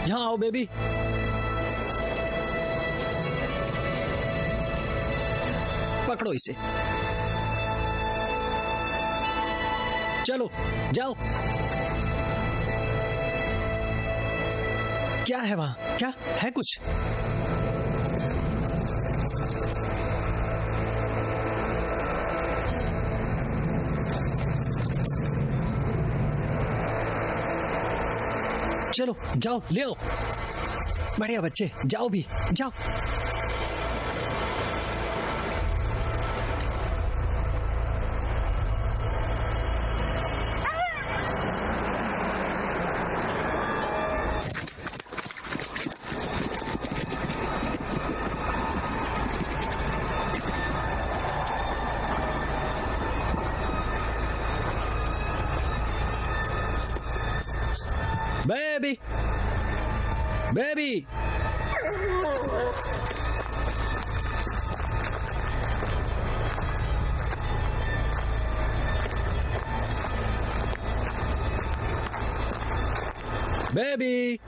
यहाँ आओ बेबी। पकड़ो इसे। चलो जाओ। क्या है वहां? क्या है कुछ? चलो जाओ, ले आओ। बढ़िया बच्चे, जाओ भी, जाओ। Baby, baby. Baby,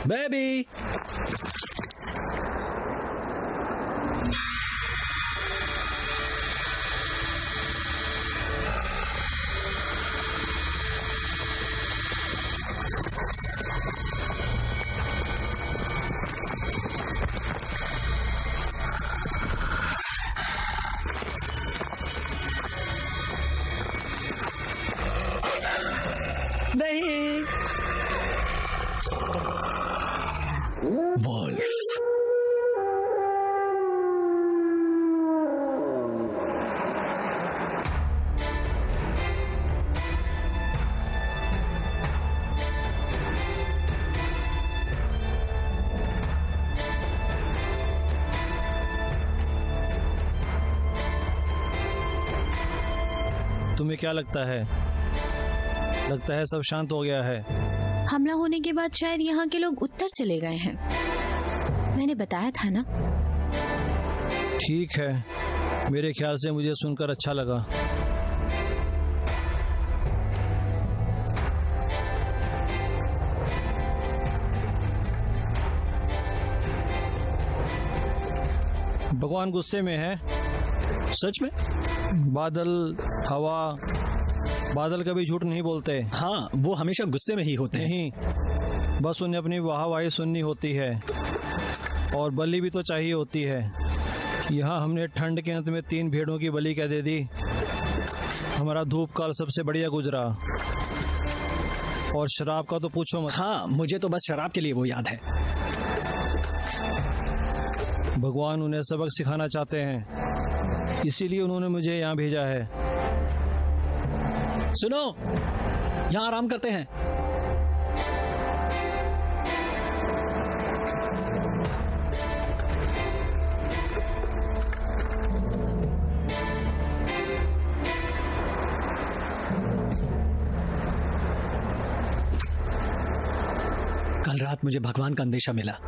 baby. नहीं, वॉल्फ। तुम्हें क्या लगता है? लगता है सब शांत हो गया है। हमला होने के बाद शायद यहाँ के लोग उत्तर चले गए हैं। मैंने बताया था ना। ठीक है, मेरे ख्याल से मुझे सुनकर अच्छा लगा। भगवान गुस्से में है। सच में? बादल, हवा, बादल कभी झूठ नहीं बोलते। हाँ, वो हमेशा गुस्से में ही होते हैं। नहीं, बस उन्हें अपनी वाहवाही सुननी होती है और बलि भी तो चाहिए होती है। यहाँ हमने ठंड के अंत में 3 भेड़ों की बलि क्या दे दी। हमारा धूप काल सबसे बढ़िया गुजरा और शराब का तो पूछो मत। हाँ, मुझे तो बस शराब के लिए वो याद है। भगवान उन्हें सबक सिखाना चाहते हैं, इसीलिए उन्होंने मुझे यहाँ भेजा है। सुनो, यहाँ आराम करते हैं। कल रात मुझे भगवान का अंदेशा मिला।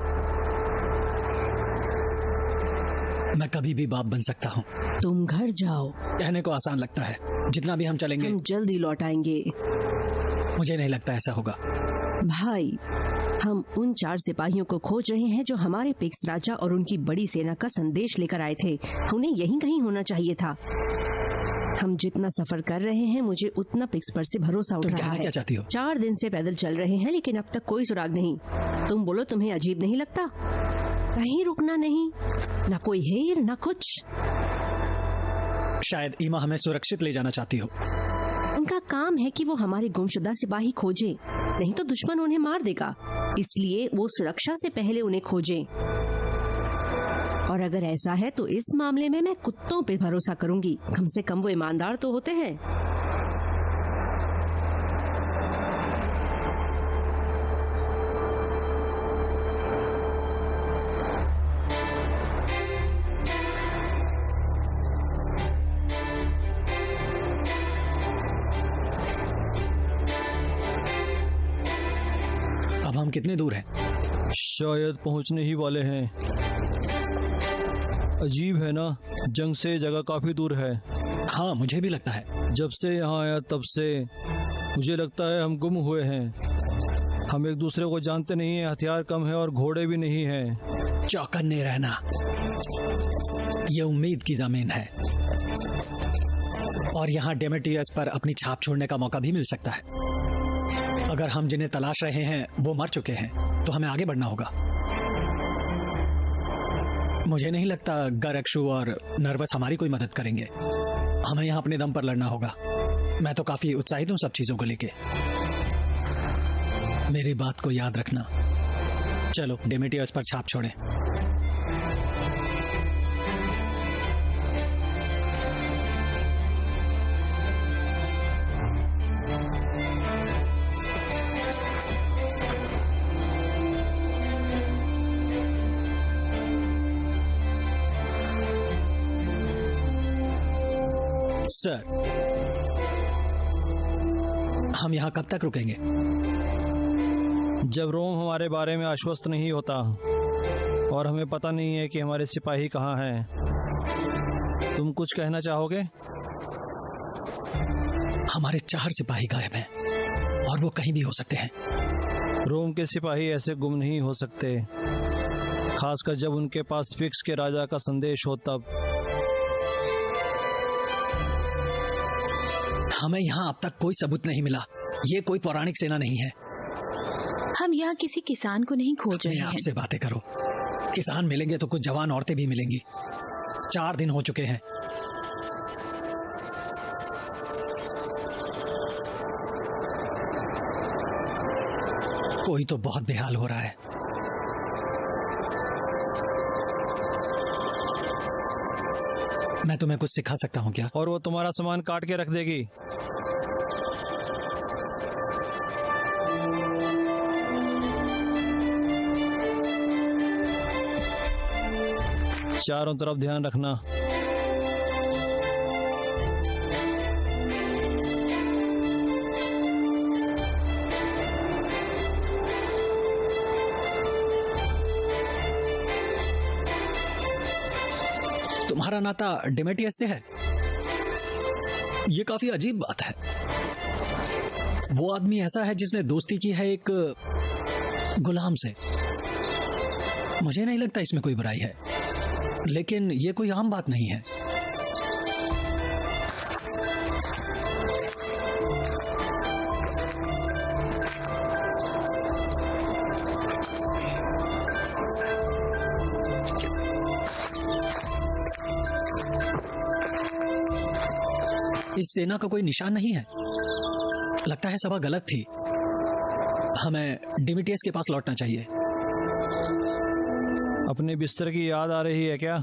मैं कभी भी बाप बन सकता हूँ। तुम घर जाओ। कहने को आसान लगता है, जितना भी हम चलेंगे। हम जल्दी लौट आएंगे। मुझे नहीं लगता ऐसा होगा। भाई, हम उन 4 सिपाहियों को खोज रहे हैं जो हमारे पिक्स राजा और उनकी बड़ी सेना का संदेश लेकर आए थे। उन्हें यहीं कहीं होना चाहिए था। हम जितना सफर कर रहे हैं, मुझे उतना पिक्स पर से भरोसा उठ रहा है। क्या चाहती हो? 4 दिन से पैदल चल रहे हैं, लेकिन अब तक कोई सुराग नहीं। तुम बोलो, तुम्हें अजीब नहीं लगता? कहीं रुकना नहीं, न कोई हेर न कुछ। शायद ईमा हमें सुरक्षित ले जाना चाहती हो। उनका काम है कि वो हमारे गुमशुदा सिपाही खोजे, नहीं तो दुश्मन उन्हें मार देगा। इसलिए वो सुरक्षा से पहले उन्हें खोजें। और अगर ऐसा है तो इस मामले में मैं कुत्तों पे भरोसा करूंगी। कम से कम वो ईमानदार तो होते हैं। अब हम कितने दूर हैं? शायद पहुंचने ही वाले हैं। अजीब है ना, जंग से जगह काफी दूर है। हाँ, मुझे भी लगता है। जब से यहाँ आया तब से मुझे लगता है हम गुम हुए हैं। हम एक दूसरे को जानते नहीं हैं, हथियार कम है और घोड़े भी नहीं हैं। चौकन्ने रहना, ये उम्मीद की जमीन है और यहाँ डेमेटियस पर अपनी छाप छोड़ने का मौका भी मिल सकता है। अगर हम जिन्हें तलाश रहे हैं वो मर चुके हैं तो हमें आगे बढ़ना होगा। मुझे नहीं लगता गरक्षु और नर्वस हमारी कोई मदद करेंगे। हमें यहाँ अपने दम पर लड़ना होगा। मैं तो काफी उत्साहित हूँ सब चीजों को लेके। मेरी बात को याद रखना। चलो डेमेटियस पर छाप छोड़ें। सर, हम यहाँ कब तक रुकेंगे? जब रोम हमारे बारे में आश्वस्त नहीं होता और हमें पता नहीं है कि हमारे सिपाही कहाँ हैं। तुम कुछ कहना चाहोगे? हमारे 4 सिपाही गायब हैं और वो कहीं भी हो सकते हैं। रोम के सिपाही ऐसे गुम नहीं हो सकते, खासकर जब उनके पास फिक्स के राजा का संदेश हो तब। हमें यहाँ अब तक कोई सबूत नहीं मिला। ये कोई पौराणिक सेना नहीं है। हम यहाँ किसी किसान को नहीं खोज रहे हैं। आपसे बातें करो। किसान मिलेंगे तो कुछ जवान औरतें भी मिलेंगी। 4 दिन हो चुके हैं। कोई तो बहुत बेहाल हो रहा है। मैं तुम्हें कुछ सिखा सकता हूँ क्या? और वो तुम्हारा सामान काट के रख देगी। चारों तरफ ध्यान रखना। तुम्हारा नाता डेमेटियस से है? ये काफी अजीब बात है। वो आदमी ऐसा है जिसने दोस्ती की है एक गुलाम से। मुझे नहीं लगता इसमें कोई बुराई है, लेकिन ये कोई आम बात नहीं है। इस सेना का कोई निशान नहीं है। लगता है सभा गलत थी। हमें डेमेटियस के पास लौटना चाहिए। अपने बिस्तर की याद आ रही है क्या?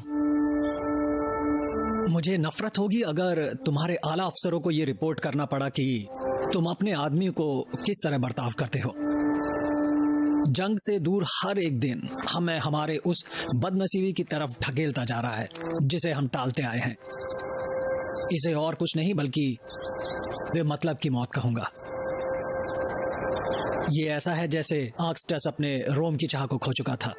मुझे नफरत होगी अगर तुम्हारे आला अफसरों को ये रिपोर्ट करना पड़ा कि तुम अपने आदमी को किस तरह बर्ताव करते हो। जंग से दूर हर एक दिन हमें हमारे उस बदनसीबी की तरफ ढकेलता जा रहा है जिसे हम टालते आए हैं। इसे और कुछ नहीं बल्कि वे मतलब की मौत कहूंगा। ये ऐसा है जैसे आक्सटस अपने रोम की चाह को खो चुका था।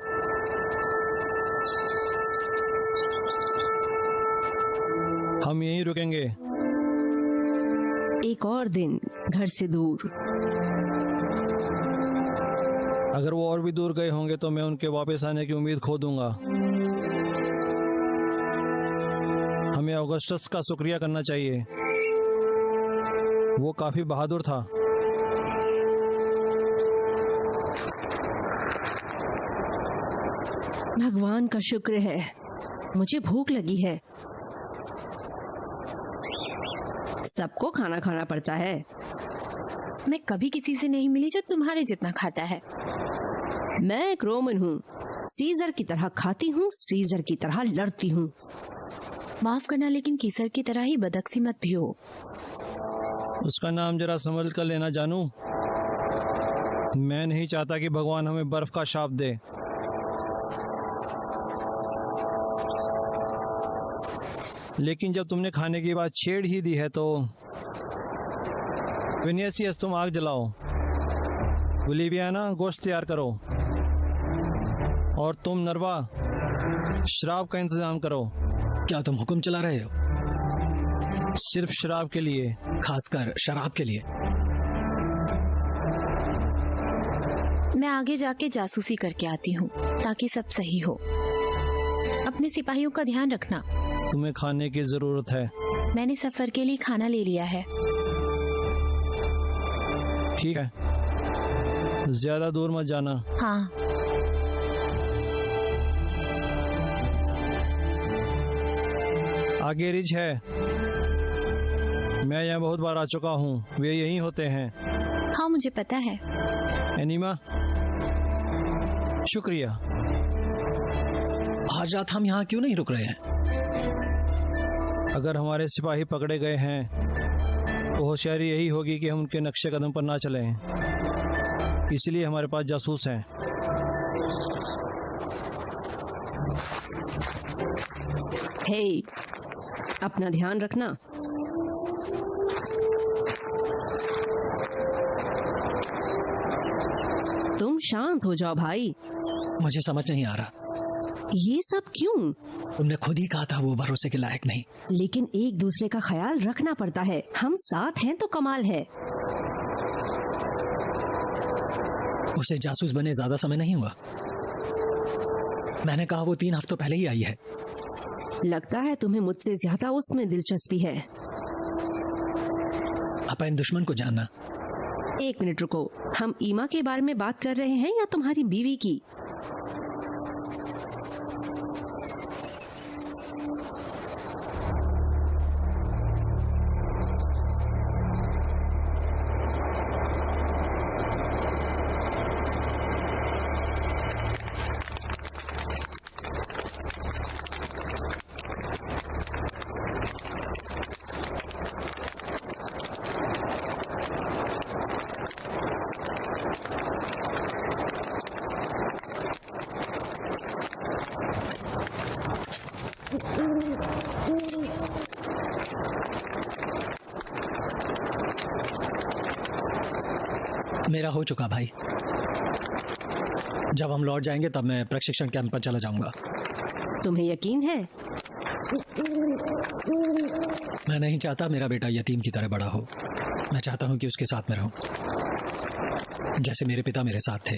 हम यहीं रुकेंगे। एक और दिन घर से दूर। अगर वो और भी दूर गए होंगे तो मैं उनके वापस आने की उम्मीद खो दूंगा। हमें ऑगस्टस का शुक्रिया करना चाहिए। वो काफी बहादुर था। भगवान का शुक्र है। मुझे भूख लगी है। सबको खाना खाना पड़ता है। मैं कभी किसी से नहीं मिली जो तुम्हारे जितना खाता है। मैं एक रोमन हूँ। सीजर की तरह खाती हूँ, सीजर की तरह लड़ती हूँ। माफ करना, लेकिन कीसर की तरह ही बदकिस्मत भी हो। उसका नाम जरा संभल कर लेना जानू। मैं नहीं चाहता कि भगवान हमें बर्फ का शाप दे। लेकिन जब तुमने खाने की बात छेड़ ही दी है तो विनियसियस, तुम आग जलाओ। विलिवियाना, गोश्त तैयार करो। और तुम नर्वा, शराब का इंतजाम करो। क्या तुम हुक्म चला रहे हो? सिर्फ शराब के लिए। खासकर शराब के लिए। मैं आगे जाके जासूसी करके आती हूँ ताकि सब सही हो। अपने सिपाहियों का ध्यान रखना। तुम्हें खाने की जरूरत है। मैंने सफर के लिए खाना ले लिया है। ठीक है, ज्यादा दूर मत जाना। हाँ। आगे रिज है, मैं यहाँ बहुत बार आ चुका हूँ, वे यहीं होते हैं। हाँ मुझे पता है। एनीमा, शुक्रिया। आज रात हम यहाँ क्यों नहीं रुक रहे हैं? अगर हमारे सिपाही पकड़े गए हैं तो होशियारी यही होगी कि हम उनके नक्शे कदम पर ना चलें। इसलिए हमारे पास जासूस हैं। हे, अपना ध्यान रखना। तुम शांत हो जाओ भाई। मुझे समझ नहीं आ रहा। ये सब क्यों? तुमने खुद ही कहा था वो भरोसे के लायक नहीं। लेकिन एक दूसरे का ख्याल रखना पड़ता है। हम साथ हैं तो कमाल है। उसे जासूस बने ज्यादा समय नहीं हुआ। मैंने कहा वो 3 हफ्तों पहले ही आई है। लगता है तुम्हें मुझसे ज्यादा उसमें दिलचस्पी है। अपन दुश्मन को जानना। एक मिनट रुको, हम ईमा के बारे में बात कर रहे हैं या तुम्हारी बीवी की? मेरा हो चुका भाई। जब हम लौट जाएंगे तब मैं प्रशिक्षण कैंप पर चला जाऊंगा। तुम्हें यकीन है? मैं नहीं चाहता मेरा बेटा यतीम की तरह बड़ा हो। मैं चाहता हूं कि उसके साथ में रहूं, जैसे मेरे पिता मेरे साथ थे।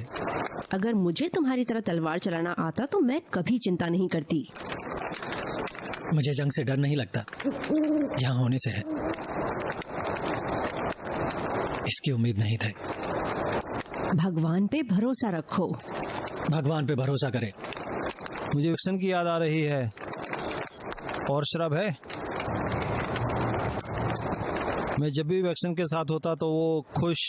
अगर मुझे तुम्हारी तरह तलवार चलाना आता तो मैं कभी चिंता नहीं करती। मुझे जंग से डर नहीं लगता, यहाँ होने से है। इसकी उम्मीद नहीं थी। भगवान पे भरोसा रखो। भगवान पे भरोसा करे। मुझे वैक्सन की याद आ रही है। और शराब है? मैं जब भी वैक्सन के साथ होता तो वो खुश।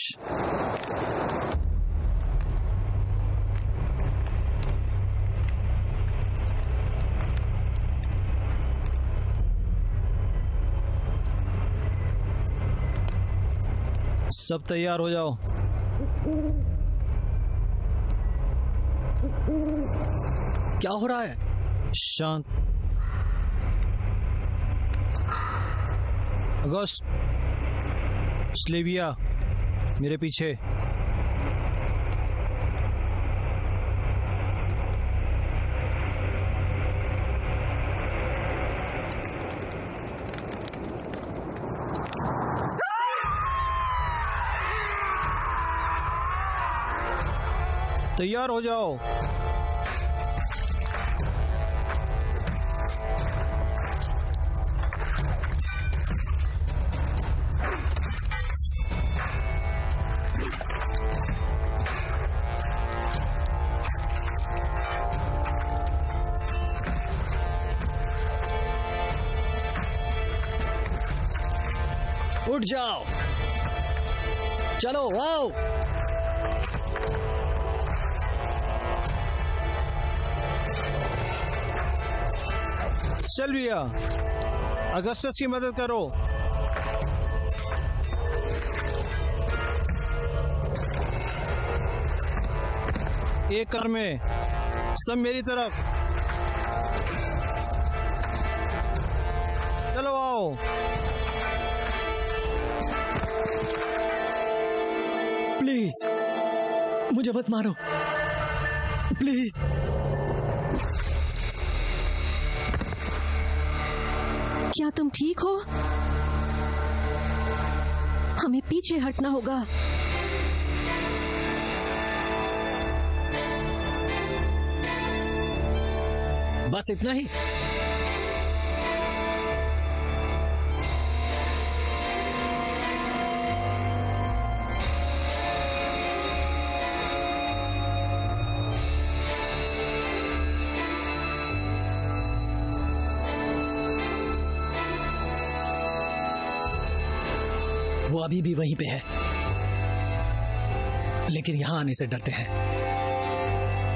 सब तैयार हो जाओ। क्या हो रहा है? शांत। अगस्त, स्लेविया, मेरे पीछे। तैयार हो जाओ। उठ जाओ, चलो आओ। सिल्विया, अगस्टस की मदद करो। एक कर में, सब मेरी तरफ। चलो आओ। प्लीज मुझे मत मारो, प्लीज। क्या तुम ठीक हो? हमें पीछे हटना होगा। बस इतना ही? वो अभी भी वहीं पे है, लेकिन यहां आने से डरते हैं।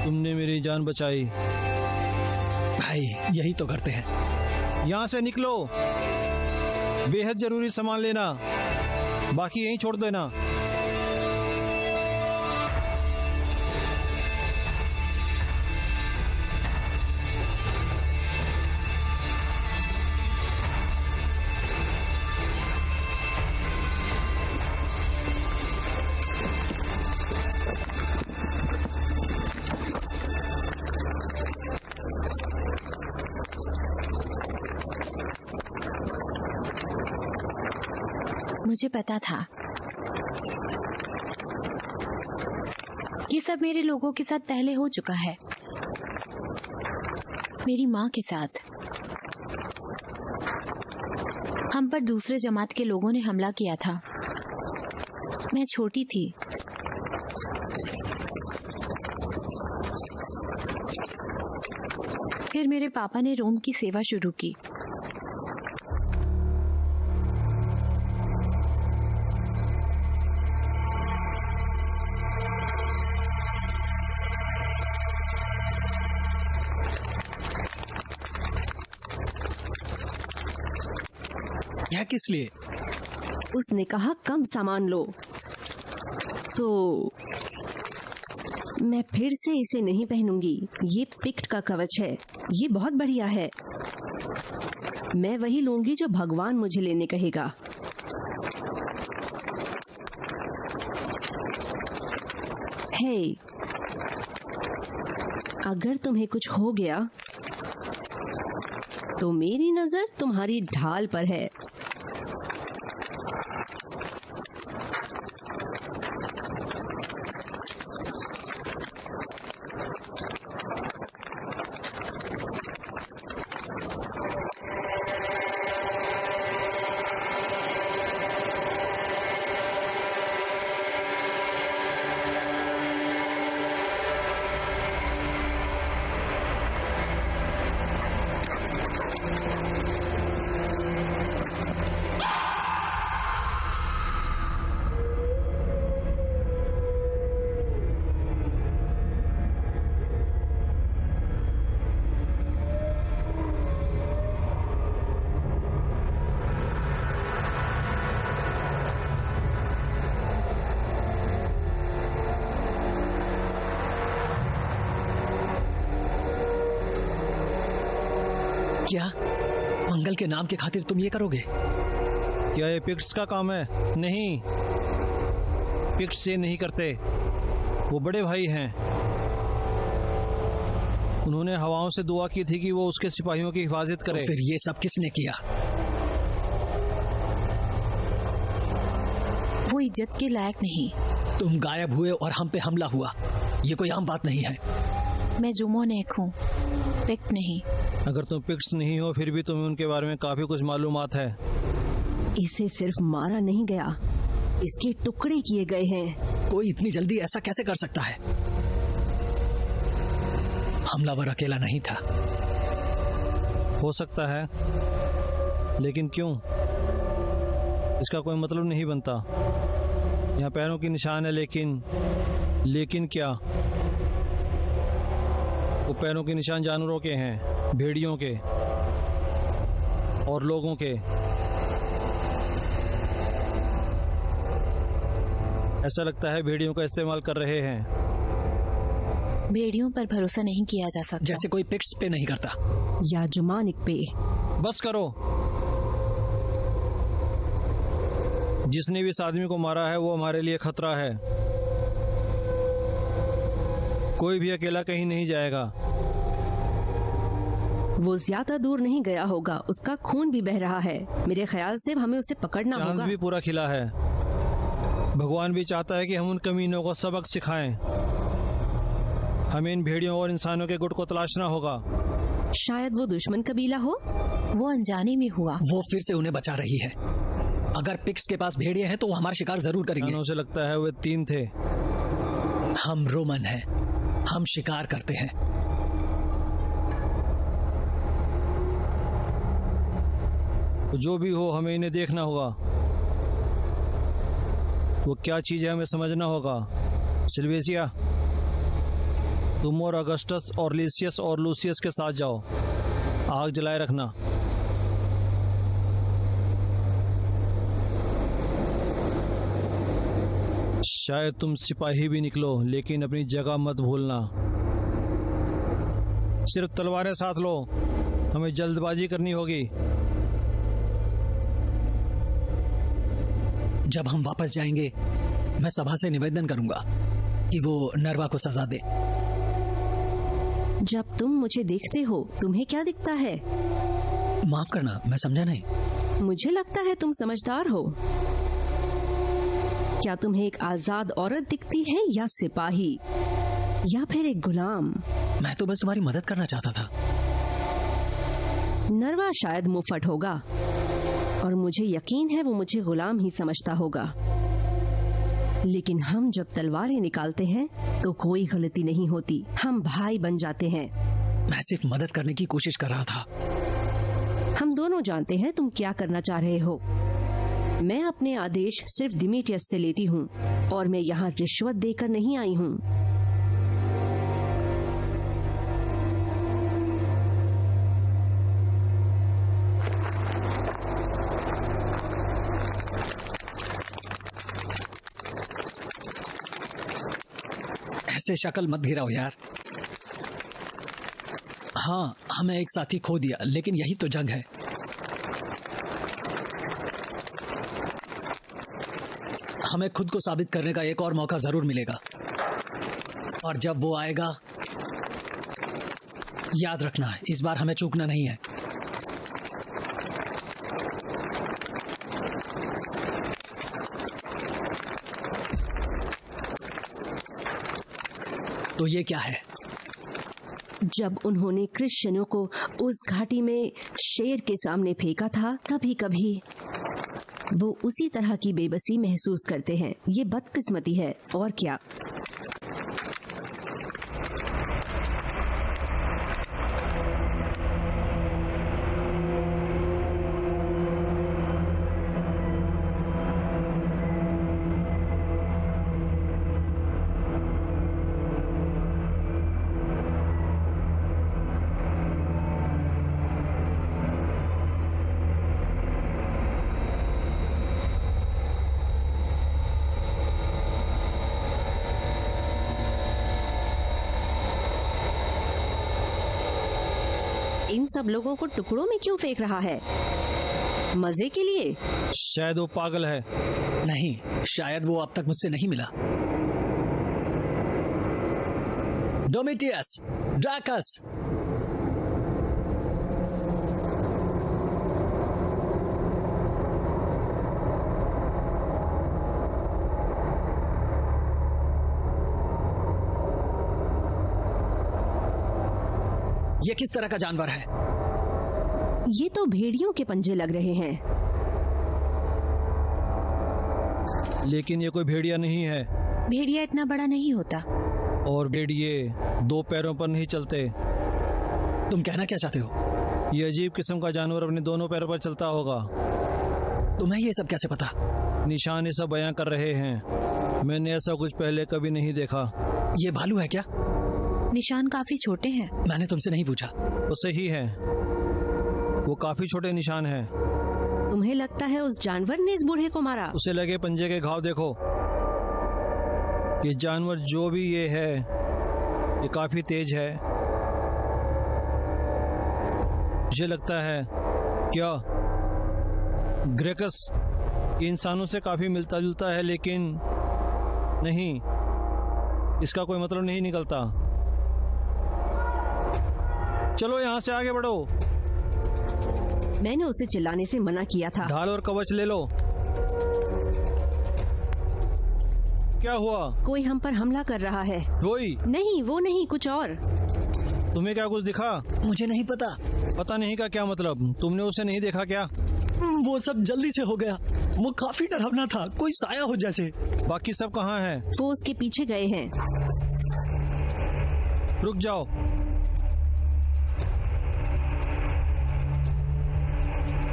तुमने मेरी जान बचाई। भाई यही तो करते हैं। यहाँ से निकलो, बेहद जरूरी सामान लेना, बाकी यहीं छोड़ देना। मुझे पता था ये सब मेरे लोगों के साथ पहले हो चुका है, मेरी माँ के साथ। हम पर दूसरे जमात के लोगों ने हमला किया था। मैं छोटी थी। फिर मेरे पापा ने रोम की सेवा शुरू की। यह किस लिए? उसने कहा कम सामान लो, तो मैं फिर से इसे नहीं पहनूंगी। ये पिक्ट का कवच है, ये बहुत बढ़िया है। मैं वही लूंगी जो भगवान मुझे लेने कहेगा। हे, अगर तुम्हें कुछ हो गया तो मेरी नजर तुम्हारी ढाल पर है। क्या मंगल के नाम के खातिर तुम ये करोगे? क्या ये पिक्ट्स का काम है? नहीं, पिक्ट्स ये नहीं करते। वो बड़े भाई हैं। उन्होंने हवाओं से दुआ की थी कि वो उसके सिपाहियों की हिफाजत करे। तो फिर ये सब किसने किया? वो इज्जत के लायक नहीं। तुम गायब हुए और हम पे हमला हुआ, ये कोई आम बात नहीं है। मैं जुमोनेक हूँ, पिक्ट नहीं। अगर तुम पिक्ट्स नहीं हो फिर भी तुम्हें उनके बारे में काफी कुछ मालूमात है। इसे सिर्फ मारा नहीं गया, इसके टुकड़े किए गए हैं। कोई इतनी जल्दी ऐसा कैसे कर सकता है? हमलावर अकेला नहीं था। हो सकता है, लेकिन क्यों? इसका कोई मतलब नहीं बनता। यहाँ पैरों की निशान है, लेकिन क्या? वो पैरों के निशान जानवरों के हैं, भेड़ियों के और लोगों के। ऐसा लगता है भेड़ियों का इस्तेमाल कर रहे हैं। भेड़ियों पर भरोसा नहीं किया जा सकता। जैसे कोई पिक्ट्स पे नहीं करता। या जुमानिक पे। बस करो। जिसने भी इस आदमी को मारा है वो हमारे लिए खतरा है। कोई भी अकेला कहीं नहीं जाएगा। वो ज्यादा दूर नहीं गया होगा, उसका खून भी बह रहा है। मेरे ख्याल से हमें उसे पकड़ना चांद होगा। भी पूरा खिला है। भगवान भी चाहता है कि हम उन कमीनों को सबक सिखाएं। हमें इन भेड़ियों और इंसानों के गुट को तलाशना होगा। शायद वो दुश्मन कबीला हो। वो अनजाने में हुआ। वो फिर से उन्हें बचा रही है। अगर पिग्स के पास भेड़िए हैं तो वो हमारा शिकार जरूर करेंगे। कानों से लगता है वे 3 थे। हम रोमन हैं, हम शिकार करते हैं। जो भी हो, हमें इन्हें देखना होगा। वो क्या चीज है हमें समझना होगा। सिल्वेसिया, तुम और अगस्टस और लिसियस और लूसियस के साथ जाओ, आग जलाए रखना। शायद तुम सिपाही भी निकलो, लेकिन अपनी जगह मत भूलना। सिर्फ तलवारें साथ लो, हमें जल्दबाजी करनी होगी। जब हम वापस जाएंगे मैं सभा से निवेदन करूंगा कि वो नरवा को सजा दे। जब तुम मुझे देखते हो तुम्हें क्या दिखता है? माफ करना, मैं समझा नहीं। मुझे लगता है तुम समझदार हो। क्या तुम्हें एक आजाद औरत दिखती है या सिपाही या फिर एक गुलाम? मैं तो बस तुम्हारी मदद करना चाहता था। नरवा शायद मुफट होगा और मुझे यकीन है वो मुझे गुलाम ही समझता होगा, लेकिन हम जब तलवारें निकालते हैं तो कोई गलती नहीं होती, हम भाई बन जाते हैं। मैं सिर्फ मदद करने की कोशिश कर रहा था। हम दोनों जानते हैं तुम क्या करना चाह रहे हो। मैं अपने आदेश सिर्फ डिमेटियस से लेती हूँ और मैं यहाँ रिश्वत देकर नहीं आई हूँ। ऐसे शक्ल मत गिराओ यार। हाँ, हमें एक साथी खो दिया, लेकिन यही तो जंग है। हमें खुद को साबित करने का एक और मौका जरूर मिलेगा, और जब वो आएगा याद रखना, इस बार हमें चूकना नहीं है। तो ये क्या है? जब उन्होंने क्रिश्चियनों को उस घाटी में शेर के सामने फेंका था, तभी कभी वो उसी तरह की बेबसी महसूस करते हैं। ये बदकिस्मती है और क्या। इन सब लोगों को टुकड़ों में क्यों फेंक रहा है? मजे के लिए? शायद वो पागल है। नहीं, शायद वो अब तक मुझसे नहीं मिला। डोमिटियस, ड्राकस, ये किस तरह का जानवर है? ये तो भेड़ियों के पंजे लग रहे हैं। लेकिन ये कोई भेड़िया नहीं है। भेड़िया इतना बड़ा नहीं होता। और भेड़िए 2 पैरों पर नहीं चलते। तुम कहना क्या चाहते हो? ये अजीब किस्म का जानवर अपने दोनों पैरों पर चलता होगा। तुम्हें ये सब कैसे पता? निशान ये सब बयां कर रहे हैं। मैंने ऐसा कुछ पहले कभी नहीं देखा। ये भालू है क्या? निशान काफी छोटे हैं। मैंने तुमसे नहीं पूछा। वो सही है, वो काफी छोटे निशान हैं। तुम्हें लगता है उस जानवर ने इस बूढ़े को मारा? उसे लगे पंजे के घाव देखो। ये जानवर जो भी ये है, ये काफी तेज है। मुझे लगता है क्या ग्रेकस इंसानों से काफी मिलता जुलता है, लेकिन नहीं, इसका कोई मतलब नहीं निकलता। चलो यहाँ से आगे बढ़ो। मैंने उसे चिल्लाने से मना किया था। ढाल और कवच ले लो। क्या हुआ? कोई हम पर हमला कर रहा है। कोई? नहीं, वो नहीं, कुछ और। तुम्हें क्या कुछ दिखा? मुझे नहीं पता। पता नहीं का क्या मतलब? तुमने उसे नहीं देखा क्या? वो सब जल्दी से हो गया। वो काफी डरावना था, कोई साया हो जैसे। बाकी सब कहाँ हैं? वो उसके पीछे गए हैं। रुक जाओ।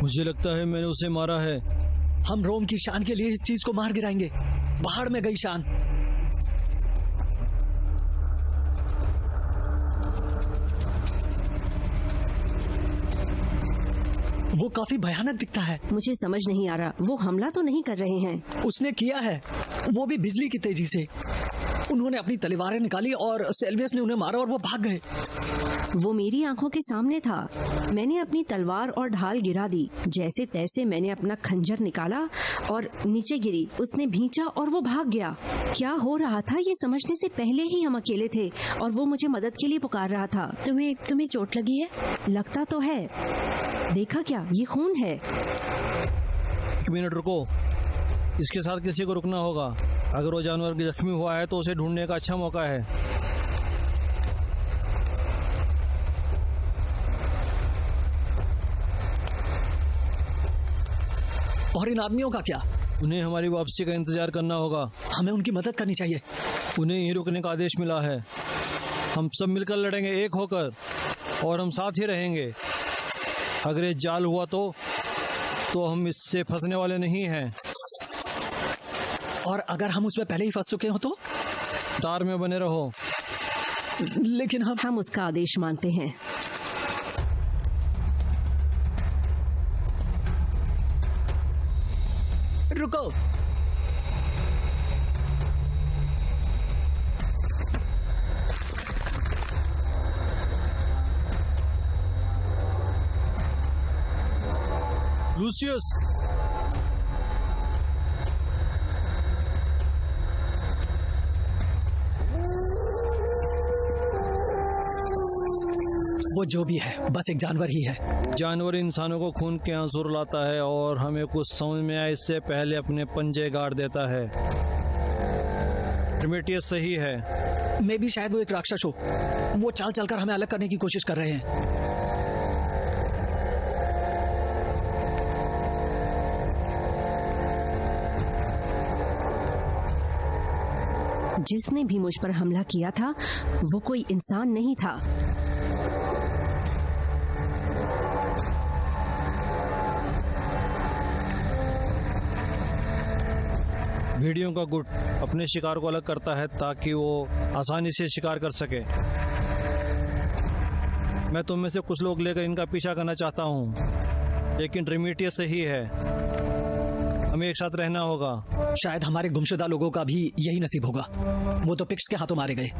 मुझे लगता है मैंने उसे मारा है। हम रोम की शान के लिए इस चीज को मार गिराएंगे। बाहर में गई शान। वो काफी भयानक दिखता है। मुझे समझ नहीं आ रहा, वो हमला तो नहीं कर रहे हैं। उसने किया है, वो भी बिजली की तेजी से। उन्होंने अपनी तलवारें निकाली और सेल्वियस ने उन्हें मारा और वो भाग गए। वो मेरी आंखों के सामने था। मैंने अपनी तलवार और ढाल गिरा दी। जैसे तैसे मैंने अपना खंजर निकाला और नीचे गिरी। उसने भींचा और वो भाग गया। क्या हो रहा था ये समझने से पहले ही हम अकेले थे और वो मुझे मदद के लिए पुकार रहा था। तुम्हें चोट लगी है? लगता तो है। देखा क्या? ये खून है। 1 मिनट रुको, इसके साथ किसी को रुकना होगा। अगर वो जानवर जख्मी हुआ है तो उसे ढूंढने का अच्छा मौका है। और इन आदमियों का क्या? उन्हें हमारी वापसी का इंतजार करना होगा। हमें उनकी मदद करनी चाहिए। उन्हें यहीं रुकने का आदेश मिला है। हम सब मिलकर लड़ेंगे, एक होकर, और हम साथ ही रहेंगे। अगर ये जाल हुआ तो हम इससे फंसने वाले नहीं हैं। और अगर हम उसमें पहले ही फंस चुके हो तो? तार में बने रहो। लेकिन हम उसका आदेश मानते हैं। रुको। लूसियस, वो जो भी है बस एक जानवर ही है। जानवर इंसानों को खून के आंसू रुलाता है और हमें कुछ समझ में आए इससे पहले अपने पंजे गाड़ देता है। प्रोमेथियस सही है। मैं भी शायद वो एक राक्षस हो। वो चाल चलकर हमें अलग करने की कोशिश कर रहे हैं। जिसने भी मुझ पर हमला किया था वो कोई इंसान नहीं था। भेड़ियों का गुट अपने शिकार को अलग करता है ताकि वो आसानी से शिकार कर सके। मैं तुम में से कुछ लोग लेकर इनका पीछा करना चाहता हूँ, लेकिन प्रोमेथियस सही है। हमें एक साथ रहना होगा। शायद हमारे गुमशुदा लोगों का भी यही नसीब होगा। वो तो पिक्स के हाथों मारे गए,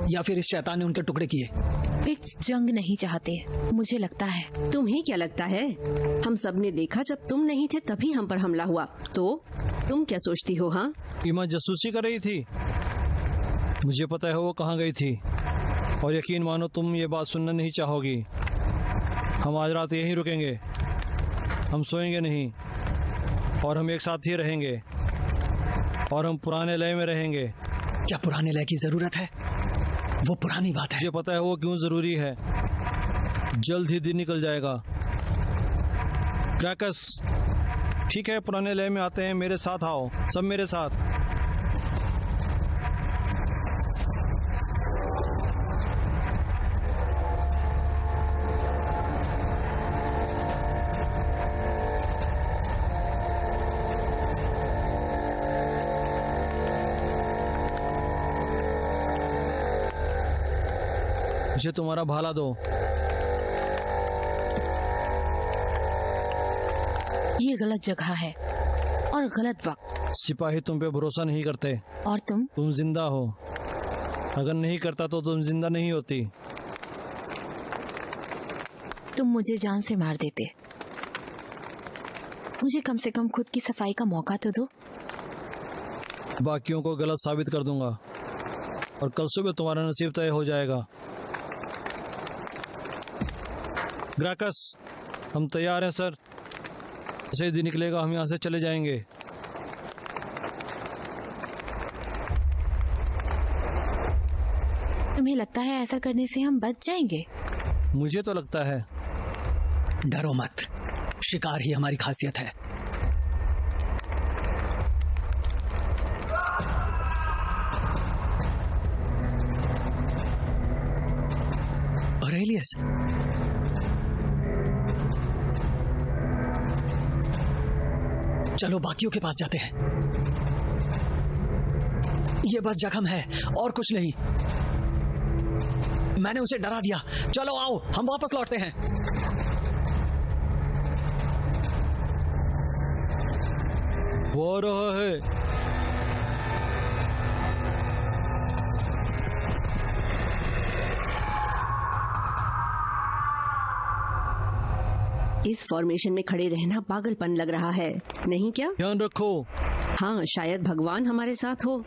या फिर इस शैतान ने उनके टुकड़े किए। पिक्स जंग नहीं चाहते, मुझे लगता है। तुम्हें क्या लगता है? हम सब ने देखा जब तुम नहीं थे तभी हम पर हमला हुआ। तो तुम क्या सोचती हो? हाँ, ईमा जासूसी कर रही थी। मुझे पता है वो कहाँ गई थी, और यकीन मानो तुम ये बात सुनना नहीं चाहोगी। हम आज रात यहीं रुकेंगे, हम सोएंगे नहीं, और हम एक साथ ही रहेंगे, और हम पुराने लय में रहेंगे। क्या पुराने लय की जरूरत है? वो पुरानी बात है। मुझे पता है वो क्यों जरूरी है। जल्द ही दिन निकल जाएगा। ग्रैकस, ठीक है, पुराने लय में आते हैं। मेरे साथ आओ, सब मेरे साथ। मुझे तुम्हारा भाला दो। ये गलत जगह है और गलत वक्त। सिपाही तुम पे भरोसा नहीं करते। और तुम जिंदा हो। अगर नहीं करता तो तुम जिंदा नहीं होती। तुम मुझे जान से मार देते। मुझे कम से कम खुद की सफाई का मौका तो दो। बाकियों को गलत साबित कर दूंगा और कल सुबह तुम्हारा नसीब तय हो जाएगा। ग्राकस, हम तैयार हैं सर। जैसे ही दिन निकलेगा हम यहाँ से चले जाएंगे। तुम्हें लगता है ऐसा करने से हम बच जाएंगे? मुझे तो लगता है। डरो मत, शिकार ही हमारी खासियत है। ऑरेलियस, चलो बाकियों के पास जाते हैं। ये बस जख्म है और कुछ नहीं। मैंने उसे डरा दिया। चलो आओ, हम वापस लौटते हैं। वो आ रहा है। इस फॉर्मेशन में खड़े रहना पागलपन लग रहा है, नहीं क्या? ध्यान रखो। हाँ, शायद भगवान हमारे साथ हो।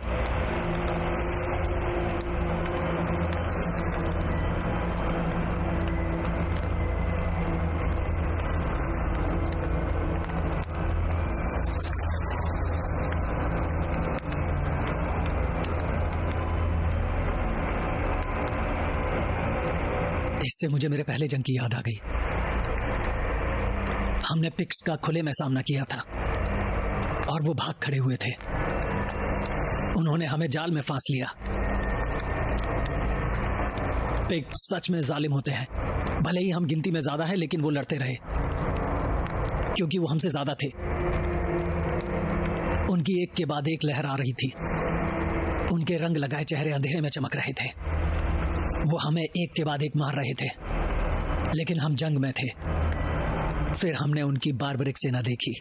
इससे मुझे मेरे पहले जंग की याद आ गई। हमने पिक्स का खुले में सामना किया था और वो भाग खड़े हुए थे। उन्होंने हमें जाल में फांस लिया। पिक्स सच में जालिम होते हैं। भले ही हम गिनती में ज्यादा है, लेकिन वो लड़ते रहे क्योंकि वो हमसे ज्यादा थे। उनकी एक के बाद एक लहर आ रही थी। उनके रंग लगाए चेहरे अंधेरे में चमक रहे थे। वो हमें एक के बाद एक मार रहे थे, लेकिन हम जंग में थे। फिर हमने उनकी बार्बरिक सेना देखी।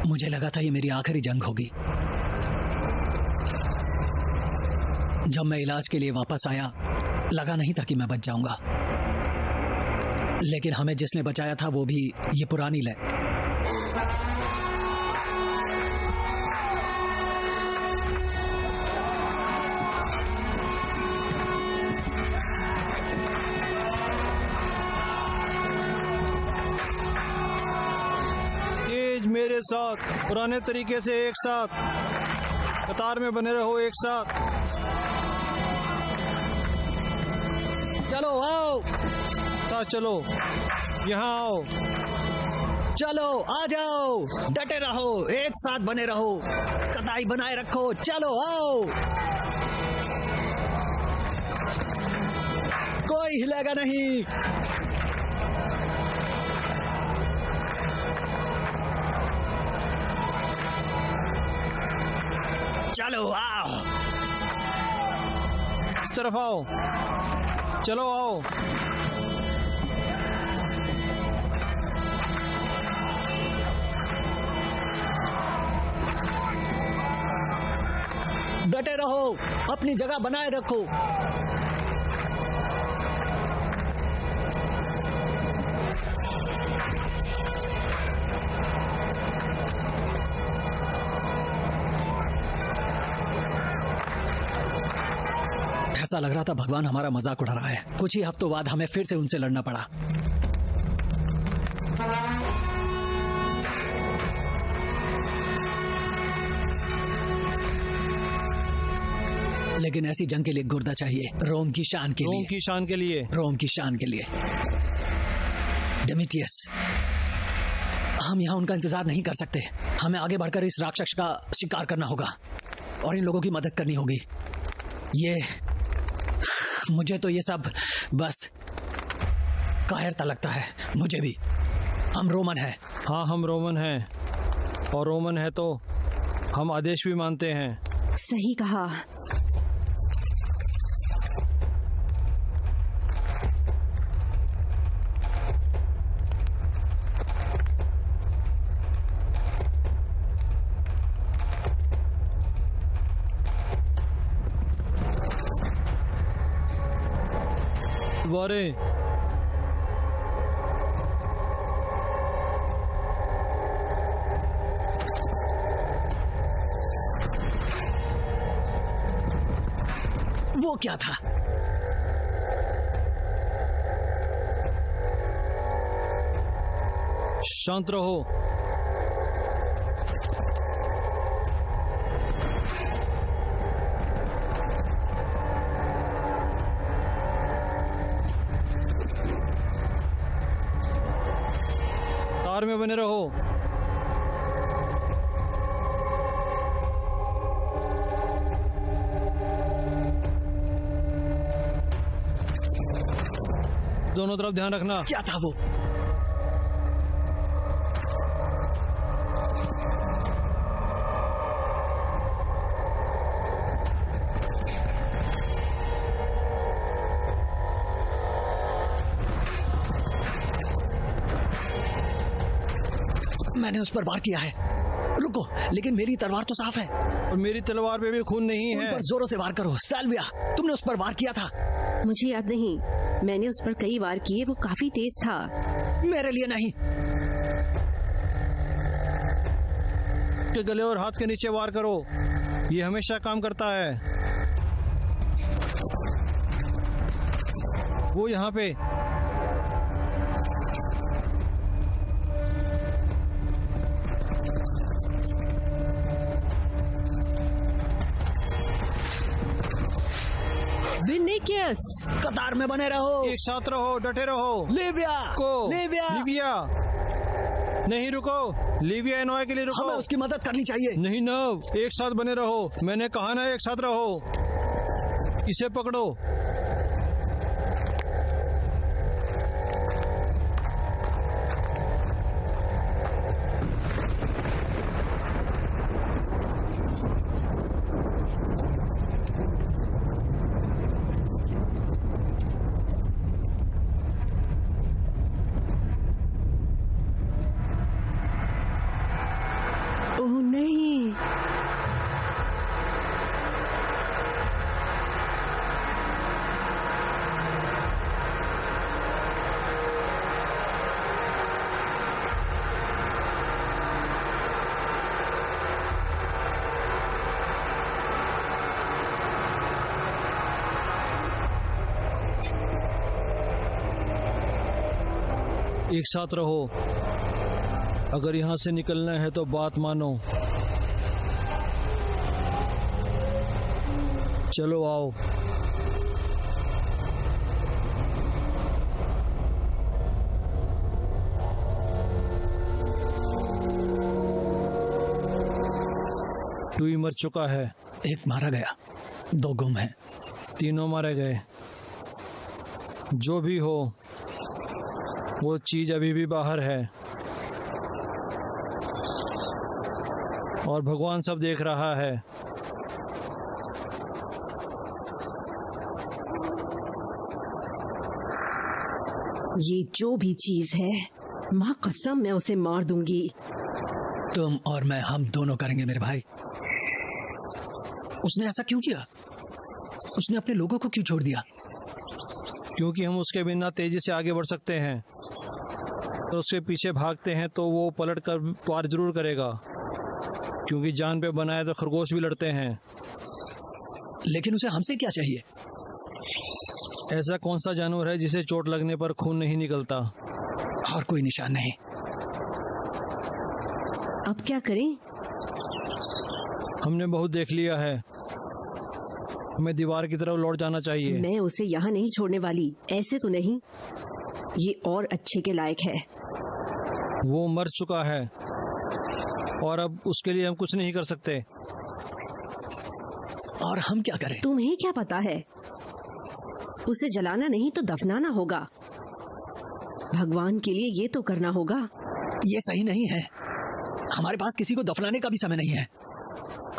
मुझे लगा था ये मेरी आखिरी जंग होगी। जब मैं इलाज के लिए वापस आया, लगा नहीं था कि मैं बच जाऊंगा, लेकिन हमें जिसने बचाया था वो भी ये पुरानी लय। मेरे साथ पुराने तरीके से एक साथ कतार में बने रहो, एक साथ। चलो आओ, चलो यहाँ आओ। चलो आ जाओ, डटे रहो, एक साथ बने रहो, कताई बनाए रखो। चलो आओ, कोई हिलेगा नहीं। चलो आओ, इस तरफ आओ। चलो आओ। डटे रहो, अपनी जगह बनाए रखो। ऐसा लग रहा था भगवान हमारा मजाक उड़ा रहा है। कुछ ही हफ्तों बाद हमें फिर से उनसे लड़ना पड़ा। लेकिन ऐसी जंग के लिए गुर्दा चाहिए, रोम की शान के लिए। रोम की शान के लिए। रोम की शान के लिए। डेमेटियस, हम यहाँ उनका इंतजार नहीं कर सकते। हमें आगे बढ़कर इस राक्षस का शिकार करना होगा और इन लोगों की मदद करनी होगी। मुझे तो ये सब बस कायरता लगता है। मुझे भी। हम रोमन हैं। हाँ, हम रोमन हैं, और रोमन है तो हम आदेश भी मानते हैं। सही कहा। वारे, वो क्या था? शांत रहो। कतार में बने रहो। दोनों तरफ ध्यान रखना। क्या था वो? मैंने उस पर वार किया है। रुको, लेकिन मेरी तलवार तो साफ है। और मेरी तलवार पे भी खून नहीं उन है। पर जोरों से वार करो। साल्विया, तुमने उस पर वार किया था। मुझे याद नहीं, मैंने उस पर कई वार किए, वो काफी तेज था। मेरे लिए नहीं। के गले और हाथ के नीचे वार करो, ये हमेशा काम करता है। वो यहाँ पे। विनिकियस, कतार में बने रहो। एक साथ रहो, डटे रहो। लिविया को लिविया, लिविया, नहीं रुको। लिविया एनोय के लिए हमें रुको। उसकी मदद करनी चाहिए। नहीं नव, एक साथ बने रहो। मैंने कहा ना, एक साथ रहो। इसे पकड़ो। ओह नहीं, एक साथ रहो। अगर यहाँ से निकलना है तो बात मानो। चलो आओ। टूई मर चुका है। एक मारा गया, 2 गुम हैं। तीनों मारे गए। जो भी हो, वो चीज अभी भी बाहर है और भगवान सब देख रहा है। ये जो भी चीज है, माँ कसम मैं उसे मार दूंगी। तुम और मैं, हम दोनों करेंगे मेरे भाई। उसने ऐसा क्यों किया? उसने अपने लोगों को क्यों छोड़ दिया? क्योंकि हम उसके बिना तेजी से आगे बढ़ सकते हैं। तो उसके पीछे भागते हैं तो वो पलट कर वार जरूर करेगा, क्योंकि जान पे बनाए तो खरगोश भी लड़ते हैं। लेकिन उसे हमसे क्या चाहिए? ऐसा कौन सा जानवर है जिसे चोट लगने पर खून नहीं निकलता? और कोई निशान नहीं। अब क्या करें? हमने बहुत देख लिया है। हमें दीवार की तरफ लौट जाना चाहिए। मैं उसे यहाँ नहीं छोड़ने वाली। ऐसे तो नहीं, ये और अच्छे के लायक है। वो मर चुका है और अब उसके लिए हम कुछ नहीं कर सकते। और हम क्या करें? तुम्हें क्या पता है? उसे जलाना नहीं तो दफनाना होगा। भगवान के लिए ये तो करना होगा। ये सही नहीं है। हमारे पास किसी को दफनाने का भी समय नहीं है।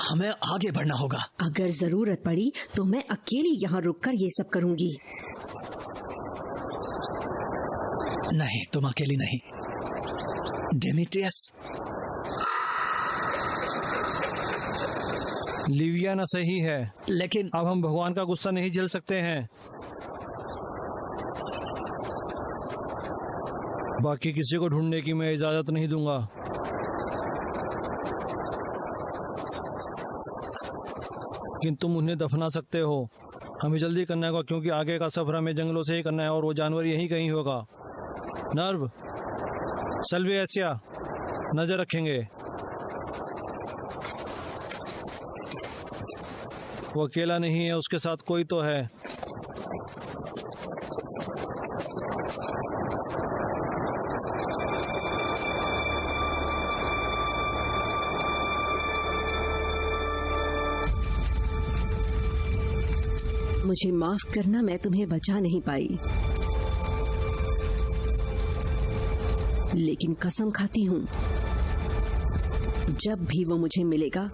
हमें आगे बढ़ना होगा। अगर जरूरत पड़ी तो मैं अकेली यहाँ रुककर ये सब करूंगी। नहीं, तुम अकेली नहीं। डेमेट्रियस, लिविया ना सही है, लेकिन अब हम भगवान का गुस्सा नहीं झेल सकते हैं। बाकी किसी को ढूंढने की मैं इजाजत नहीं दूंगा। लेकिन तुम उन्हें दफना सकते हो। हमें जल्दी करना होगा क्योंकि आगे का सफर हमें जंगलों से ही करना है और वो जानवर यहीं कहीं होगा। नर्व, सल्विया, नजर रखेंगे। वो अकेला नहीं है, उसके साथ कोई तो है। मुझे माफ करना, मैं तुम्हें बचा नहीं पाई, लेकिन कसम खाती हूँ जब भी वो मुझे मिलेगा,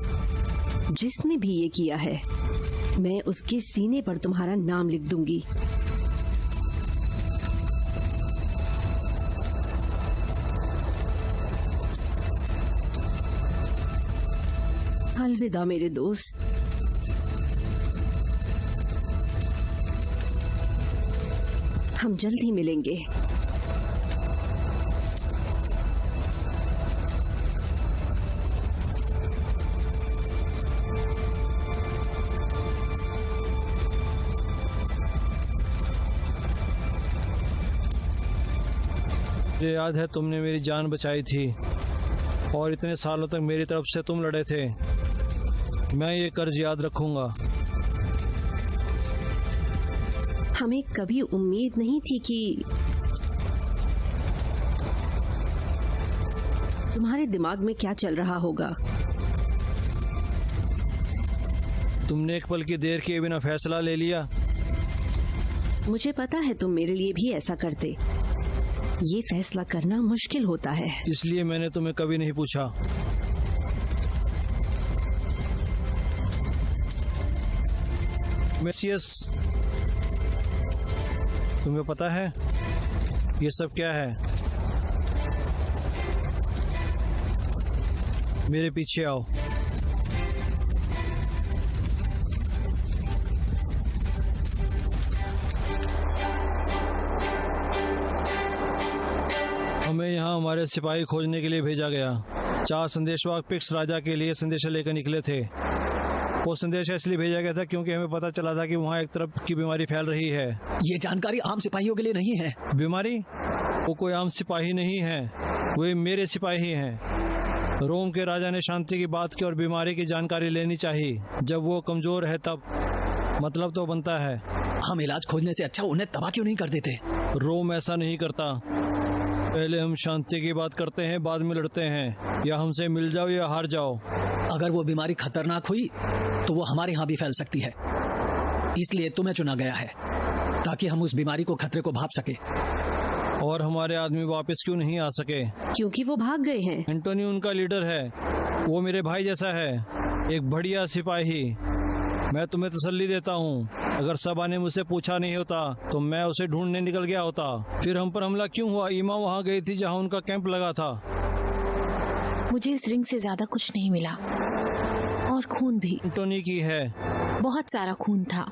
जिसने भी ये किया है, मैं उसके सीने पर तुम्हारा नाम लिख दूंगी। अलविदा मेरे दोस्त। हम जल्द ही मिलेंगे। मुझे याद है तुमने मेरी जान बचाई थी और इतने सालों तक मेरी तरफ से तुम लड़े थे। मैं ये कर्ज याद रखूंगा। हमें कभी उम्मीद नहीं थी कि तुम्हारे दिमाग में क्या चल रहा होगा। तुमने एक पल की देर किए बिना फैसला ले लिया। मुझे पता है तुम मेरे लिए भी ऐसा करते। ये फैसला करना मुश्किल होता है, इसलिए मैंने तुम्हें कभी नहीं पूछा। मेसियस, तुम्हें पता है ये सब क्या है? मेरे पीछे आओ। हमें यहाँ हमारे सिपाही खोजने के लिए भेजा गया। 4 संदेशवाहक पिक्स राजा के लिए संदेशा लेकर निकले थे। वो संदेश इसलिए भेजा गया था क्योंकि हमें पता चला था कि वहाँ एक तरफ की बीमारी फैल रही है। ये जानकारी आम सिपाहियों के लिए नहीं है। बीमारी? वो कोई आम सिपाही नहीं है, वे मेरे सिपाही हैं। रोम के राजा ने शांति की बात की और बीमारी की जानकारी लेनी चाहिए। जब वो कमजोर है तब मतलब तो बनता है। हम इलाज खोजने से अच्छा उन्हें तबाह क्यों नहीं कर देते? रोम ऐसा नहीं करता। पहले हम शांति की बात करते हैं, बाद में लड़ते हैं। या हमसे मिल जाओ या हार जाओ। अगर वो बीमारी खतरनाक हुई तो वो हमारे यहाँ भी फैल सकती है। इसलिए तुम्हें चुना गया है ताकि हम उस बीमारी को खतरे को भाप सके। और हमारे आदमी वापस क्यों नहीं आ सके? क्योंकि वो भाग गए हैं। एंटोनी उनका लीडर है। वो मेरे भाई जैसा है, एक बढ़िया सिपाही। मैं तुम्हें तसल्ली देता हूँ, अगर सबा ने मुझसे पूछा नहीं होता तो मैं उसे ढूंढने निकल गया होता। फिर हम पर हमला क्यों हुआ? ईमा वहाँ गई थी जहाँ उनका कैंप लगा था। मुझे इस रिंग से ज्यादा कुछ नहीं मिला, और खून भी एंटोनी की है। बहुत सारा खून था।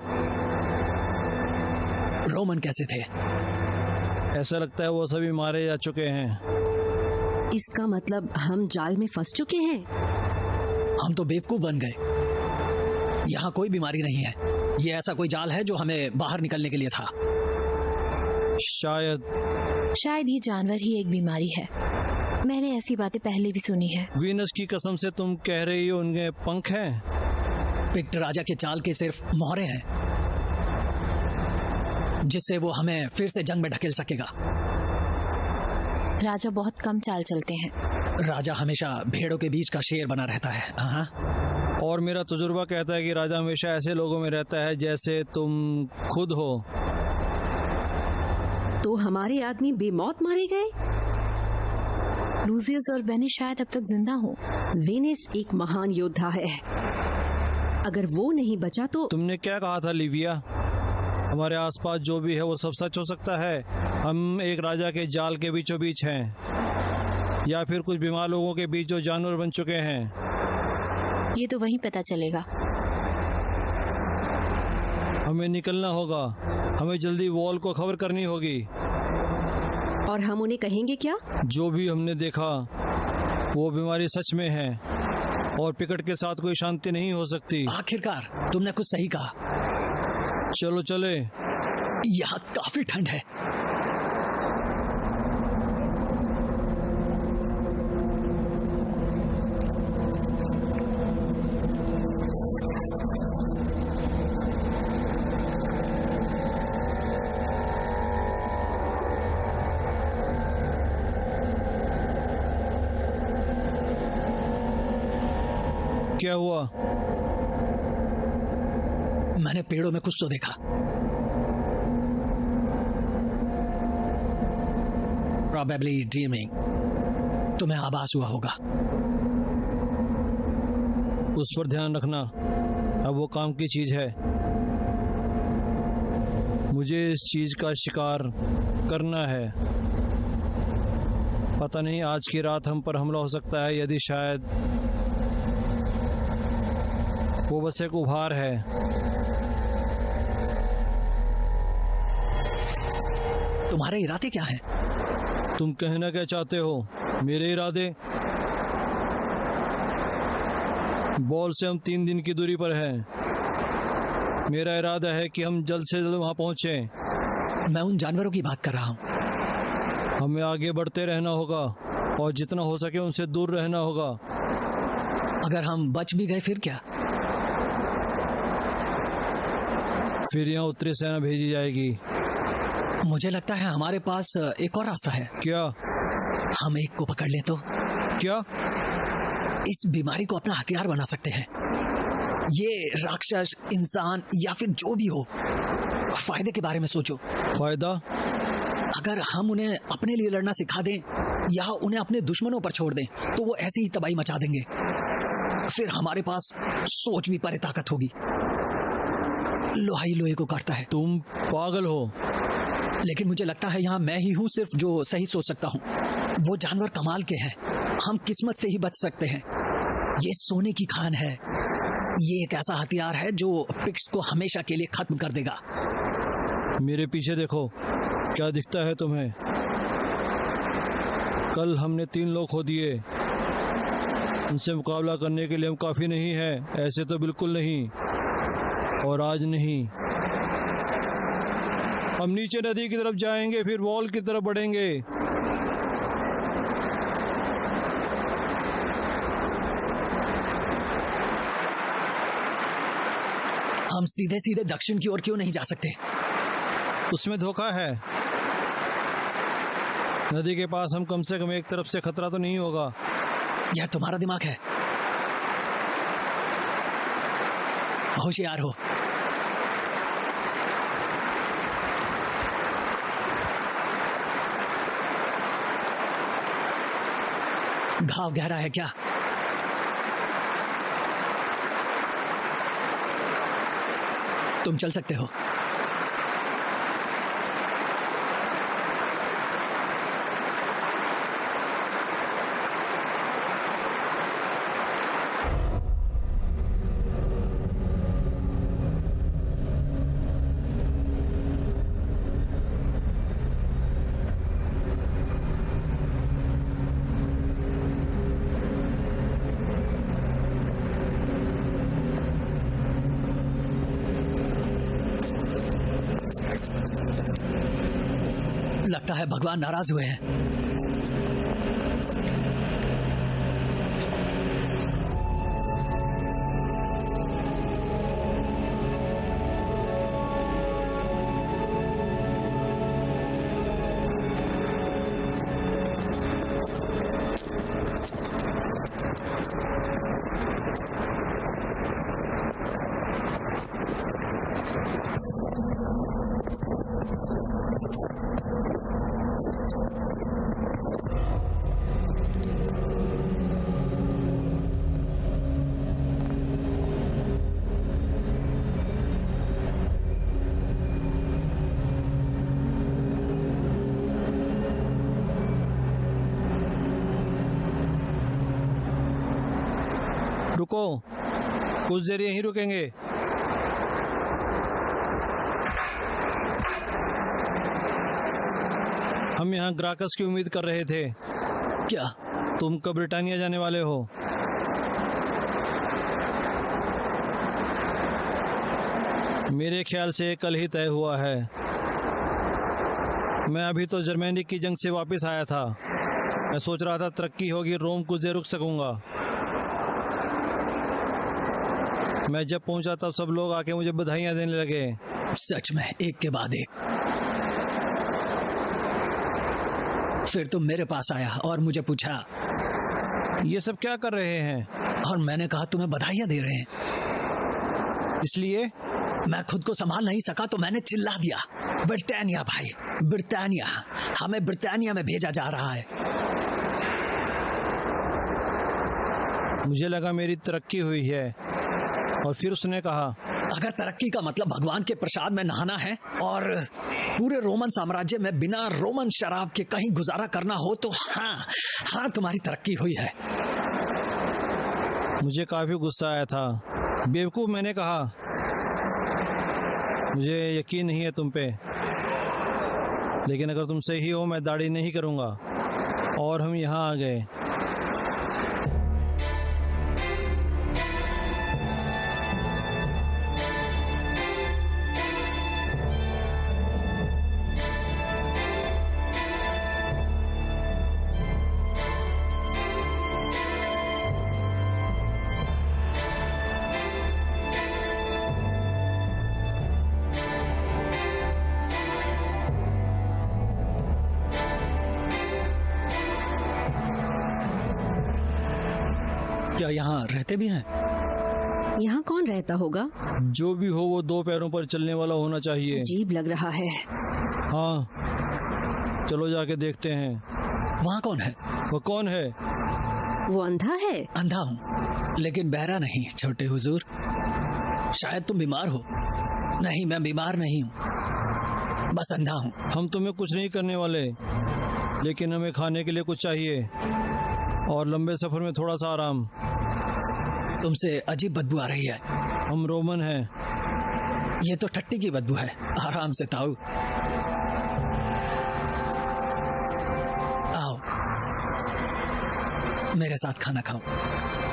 रोमन कैसे थे? ऐसा लगता है वो सभी मारे जा चुके हैं। इसका मतलब हम जाल में फंस चुके हैं। हम तो बेवकूफ बन गए। यहाँ कोई बीमारी नहीं है। ये ऐसा कोई जाल है जो हमें बाहर निकलने के लिए था। शायद ये जानवर ही एक बीमारी है। मैंने ऐसी बातें पहले भी सुनी है। वीनस की कसम से तुम कह रही हो उनके पंख हैं? पिक्ट राजा के चाल के सिर्फ मोहरे हैं जिससे वो हमें फिर से जंग में ढकेल सकेगा। राजा बहुत कम चाल चलते हैं। राजा हमेशा भेड़ों के बीच का शेर बना रहता है। हाँ। और मेरा तजुर्बा कहता है कि राजा हमेशा ऐसे लोगों में रहता है जैसे तुम खुद हो। तो हमारे आदमी बेमौत मारे गए। लूसियस और बेनी शायद अब तक जिंदा हो। वेनिस एक महान योद्धा है, अगर वो नहीं बचा तो। तुमने क्या कहा था लिविया? हमारे आसपास जो भी है वो सब सच हो सकता है। हम एक राजा के जाल के बीचों बीच हैं, या फिर कुछ बीमार लोगों के बीच जो जानवर बन चुके हैं। ये तो वहीं पता चलेगा। हमें निकलना होगा। हमें जल्दी वॉल को खबर करनी होगी। और हम उन्हें कहेंगे क्या? जो भी हमने देखा वो बीमारी सच में है और पिकट के साथ कोई शांति नहीं हो सकती। आखिरकार तुमने कुछ सही कहा। चलो चले। यहाँ काफी ठंड है। क्या हुआ? मैंने पेड़ों में कुछ तो देखा। Probably dreaming. तुम्हें आभास हुआ होगा। उस पर ध्यान रखना, अब वो काम की चीज है। मुझे इस चीज का शिकार करना है। पता नहीं आज की रात हम पर हमला हो सकता है, यदि शायद वो बस एक उपहार है। तुम्हारे इरादे क्या हैं? तुम कहना क्या चाहते हो? मेरे इरादे? बॉल से हम 3 दिन की दूरी पर हैं। मेरा इरादा है कि हम जल्द से जल्द वहां पहुंचे। मैं उन जानवरों की बात कर रहा हूँ। हमें आगे बढ़ते रहना होगा और जितना हो सके उनसे दूर रहना होगा। अगर हम बच भी गए फिर क्या? फिर यहाँ उत्तरी सेना भेजी जाएगी। मुझे लगता है हमारे पास एक और रास्ता है। क्या? हम एक को पकड़ लें तो क्या? इस बीमारी को अपना हथियार बना सकते हैं। ये राक्षस, इंसान या फिर जो भी हो, फायदे के बारे में सोचो। फायदा? अगर हम उन्हें अपने लिए लड़ना सिखा दें या उन्हें अपने दुश्मनों पर छोड़ दें तो वो ऐसी ही तबाही मचा देंगे। फिर हमारे पास सोच भी परे ताकत होगी। लोहा ही लोहे को काटता है। तुम पागल हो। लेकिन मुझे लगता है यहाँ मैं ही हूँ सिर्फ जो सही सोच सकता हूँ। वो जानवर कमाल के हैं, हम किस्मत से ही बच सकते हैं। ये सोने की खान है। ये एक ऐसा हथियार है जो पिग्स को हमेशा के लिए खत्म कर देगा। मेरे पीछे देखो, क्या दिखता है तुम्हें? कल हमने 3 लोग खो दिए। उनसे मुकाबला करने के लिए हम काफी नहीं है, ऐसे तो बिल्कुल नहीं। और आज नहीं। हम नीचे नदी की तरफ जाएंगे, फिर वॉल की तरफ बढ़ेंगे। हम सीधे सीधे दक्षिण की ओर क्यों नहीं जा सकते? उसमें धोखा है। नदी के पास हम कम से कम एक तरफ से खतरा तो नहीं होगा। यह तुम्हारा दिमाग है। होशियार हो। घाव गहरा है क्या? तुम चल सकते हो। लगता है भगवान नाराज हुए हैं। रुको, कुछ देर यहीं रुकेंगे। हम यहाँ ग्राकस की उम्मीद कर रहे थे। क्या तुम कब ब्रिटानिया जाने वाले हो? मेरे ख्याल से कल ही तय हुआ है। मैं अभी तो जर्मनी की जंग से वापस आया था। मैं सोच रहा था तरक्की होगी, रोम कुछ देर रुक सकूंगा। मैं जब पहुंचा तब सब लोग आके मुझे बधाइयां देने लगे। सच में, एक के बाद एक। फिर तुम मेरे पास आया और मुझे पूछा ये सब क्या कर रहे हैं? और मैंने कहा तुम्हें बधाइयां दे रहे हैं। इसलिए मैं खुद को संभाल नहीं सका तो मैंने चिल्ला दिया, ब्रिटानिया भाई, ब्रिटानिया, हमें ब्रिटानिया में भेजा जा रहा है। मुझे लगा मेरी तरक्की हुई है। और फिर उसने कहा, अगर तरक्की का मतलब भगवान के प्रसाद में नहाना है और पूरे रोमन साम्राज्य में बिना रोमन शराब के कहीं गुजारा करना हो तो हाँ, तुम्हारी तरक्की हुई है। मुझे काफी गुस्सा आया था। बेवकूफ, मैंने कहा, मुझे यकीन नहीं है तुम पे, लेकिन अगर तुम सही हो मैं दाढ़ी नहीं करूंगा। और हम यहाँ आ गए। क्या यहाँ रहते भी हैं? यहाँ कौन रहता होगा? जो भी हो वो 2 पैरों पर चलने वाला होना चाहिए। अजीब लग रहा है। हाँ, चलो जाके देखते हैं। वहाँ कौन है? वो कौन है? वो अंधा है। अंधा हूँ लेकिन बहरा नहीं छोटे हुजूर। शायद तुम बीमार हो। नहीं, मैं बीमार नहीं हूँ, बस अंधा हूँ। हम तुम्हें कुछ नहीं करने वाले, लेकिन हमें खाने के लिए कुछ चाहिए और लंबे सफर में थोड़ा सा आराम। तुमसे अजीब बदबू आ रही है। हम रोमन हैं। ये तो टट्टी की बदबू है। आराम से ताऊ। आओ मेरे साथ खाना खाओ।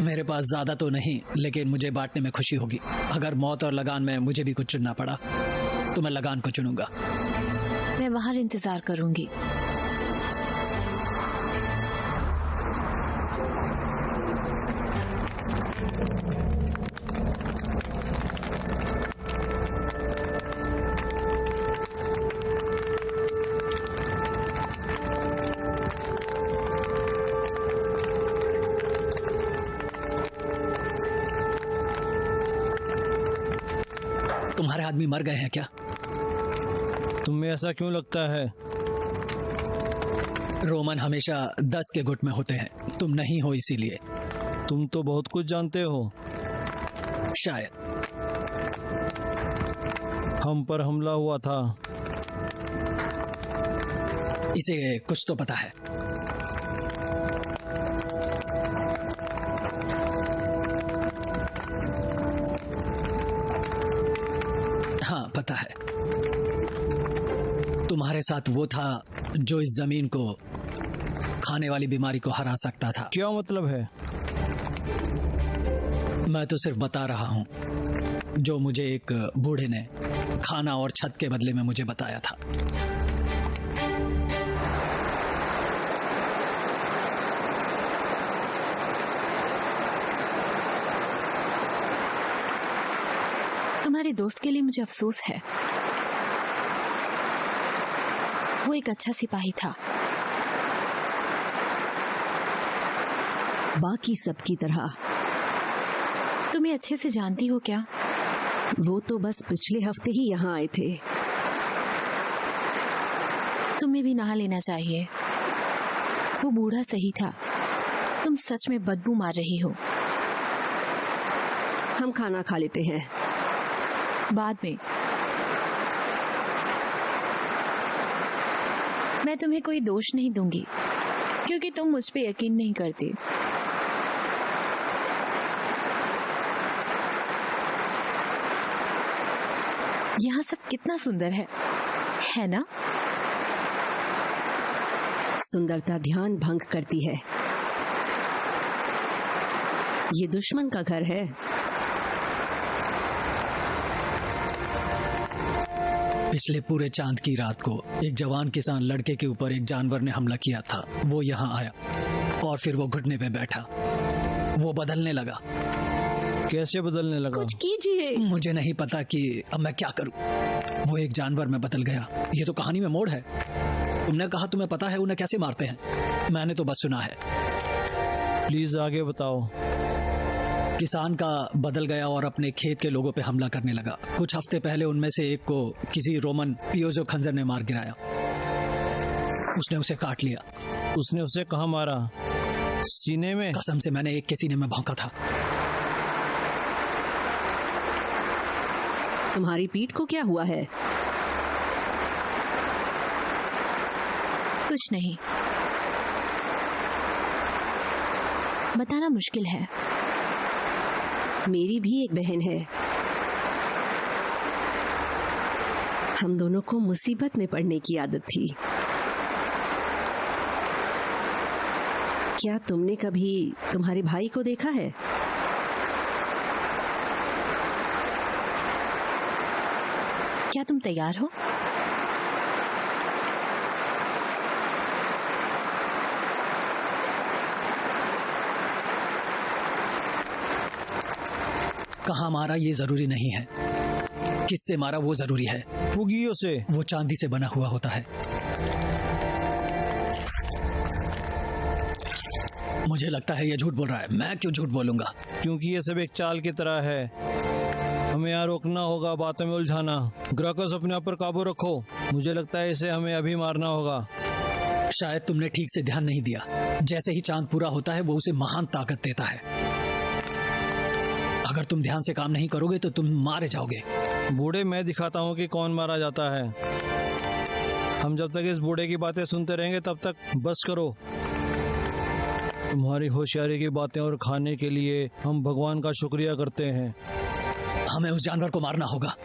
मेरे पास ज्यादा तो नहीं, लेकिन मुझे बांटने में खुशी होगी। अगर मौत और लगान में मुझे भी कुछ चुनना पड़ा तो मैं लगान को चुनूंगा। मैं बाहर इंतजार करूंगी। तुम्हारे आदमी मर गए हैं क्या? तुम्हें ऐसा क्यों लगता है? रोमन हमेशा 10 के गुट में होते हैं, तुम नहीं हो इसीलिए। तुम तो बहुत कुछ जानते हो। शायद। हम पर हमला हुआ था। इसे कुछ तो पता है। हाँ, पता है। तुम्हारे साथ वो था जो इस जमीन को खाने वाली बीमारी को हरा सकता था। क्या मतलब है? मैं तो सिर्फ बता रहा हूँ जो मुझे एक बूढ़े ने खाना और छत के बदले में मुझे बताया था। तुम्हारे दोस्त के लिए मुझे अफसोस है। वो एक अच्छा सिपाही था, बाकी सबकी तरह। तुम्हें अच्छे से जानती हो क्या? वो तो बस पिछले हफ्ते ही यहाँ आए थे। तुम्हें भी नहा लेना चाहिए। वो बूढ़ा सही था, तुम सच में बदबू मार रही हो। हम खाना खा लेते हैं बाद में। मैं तुम्हें कोई दोष नहीं दूंगी क्योंकि तुम मुझ पे यकीन नहीं करती। यहाँ सब कितना सुंदर है ना? सुंदरता ध्यान भंग करती है। ये दुश्मन का घर है। पिछले पूरे चांद की रात को एक जवान किसान लड़के के ऊपर एक जानवर ने हमला किया था। वो यहाँ आया और फिर वो घुटने पे बैठा। वो बदलने लगा। कैसे बदलने लगा? कुछ कीजिए। मुझे नहीं पता कि अब मैं क्या करूं। वो एक जानवर में बदल गया। ये तो कहानी में मोड़ है। तुमने कहा तुम्हें पता है उन्हें कैसे मारते हैं। मैंने तो बस सुना है। प्लीज आगे बताओ। किसान का बदल गया और अपने खेत के लोगों पे हमला करने लगा। कुछ हफ्ते पहले उनमें से एक को किसी रोमन पियोजो खंजर ने मार गिराया। उसने उसे काट लिया। उसने उसे कहाँ मारा? सीने में? कसम से मैंने एक के सीने में भौंका था। तुम्हारी पीठ को क्या हुआ है? कुछ नहीं, बताना मुश्किल है। मेरी भी एक बहन है। हम दोनों को मुसीबत में पड़ने की आदत थी। क्या तुमने कभी तुम्हारे भाई को देखा है? क्या तुम तैयार हो? कहाँ मारा ये जरूरी नहीं है, किससे मारा वो जरूरी है। पुगियों से। वो चांदी से बना हुआ होता है। मुझे लगता है ये झूठ बोल रहा है। मैं क्यों झूठ बोलूंगा? क्योंकि ये सब एक चाल की तरह है। हमें यहाँ रोकना होगा, बातों में उलझाना। ग्राकस, अपने आप पर काबू रखो। मुझे लगता है इसे हमें अभी मारना होगा। शायद तुमने ठीक से ध्यान नहीं दिया। जैसे ही चांद पूरा होता है वो उसे महान ताकत देता है। अगर तुम ध्यान से काम नहीं करोगे तो तुम मारे जाओगे। बूढ़े, मैं दिखाता हूँ कि कौन मारा जाता है। हम जब तक इस बूढ़े की बातें सुनते रहेंगे तब तक बस करो। तुम्हारी होशियारी की बातें और खाने के लिए हम भगवान का शुक्रिया करते हैं। हमें उस जानवर को मारना होगा।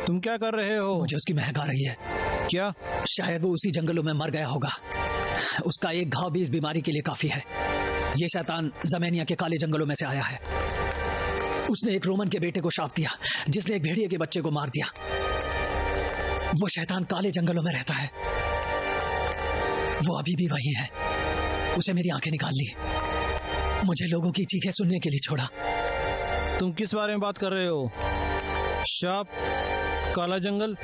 तुम क्या कर रहे हो? मुझे उसकी महक आ रही है। क्या? शायद वो उसी जंगलों में मर गया होगा। उसका एक घाव भी इस बीमारी के लिए काफी है। ये शैतान ज़मेनिया के काले जंगलों में से आया है। उसने एक रोमन के बेटे को शाप दिया जिसने एक भेड़िए के बच्चे को मार दिया। वो शैतान काले जंगलों में रहता है। वो अभी भी वही है। उसे मेरी आंखें निकाल ली। मुझे लोगों की चीखें सुनने के लिए छोड़ा। तुम किस बारे में बात कर रहे हो? शाप? काला जंगल?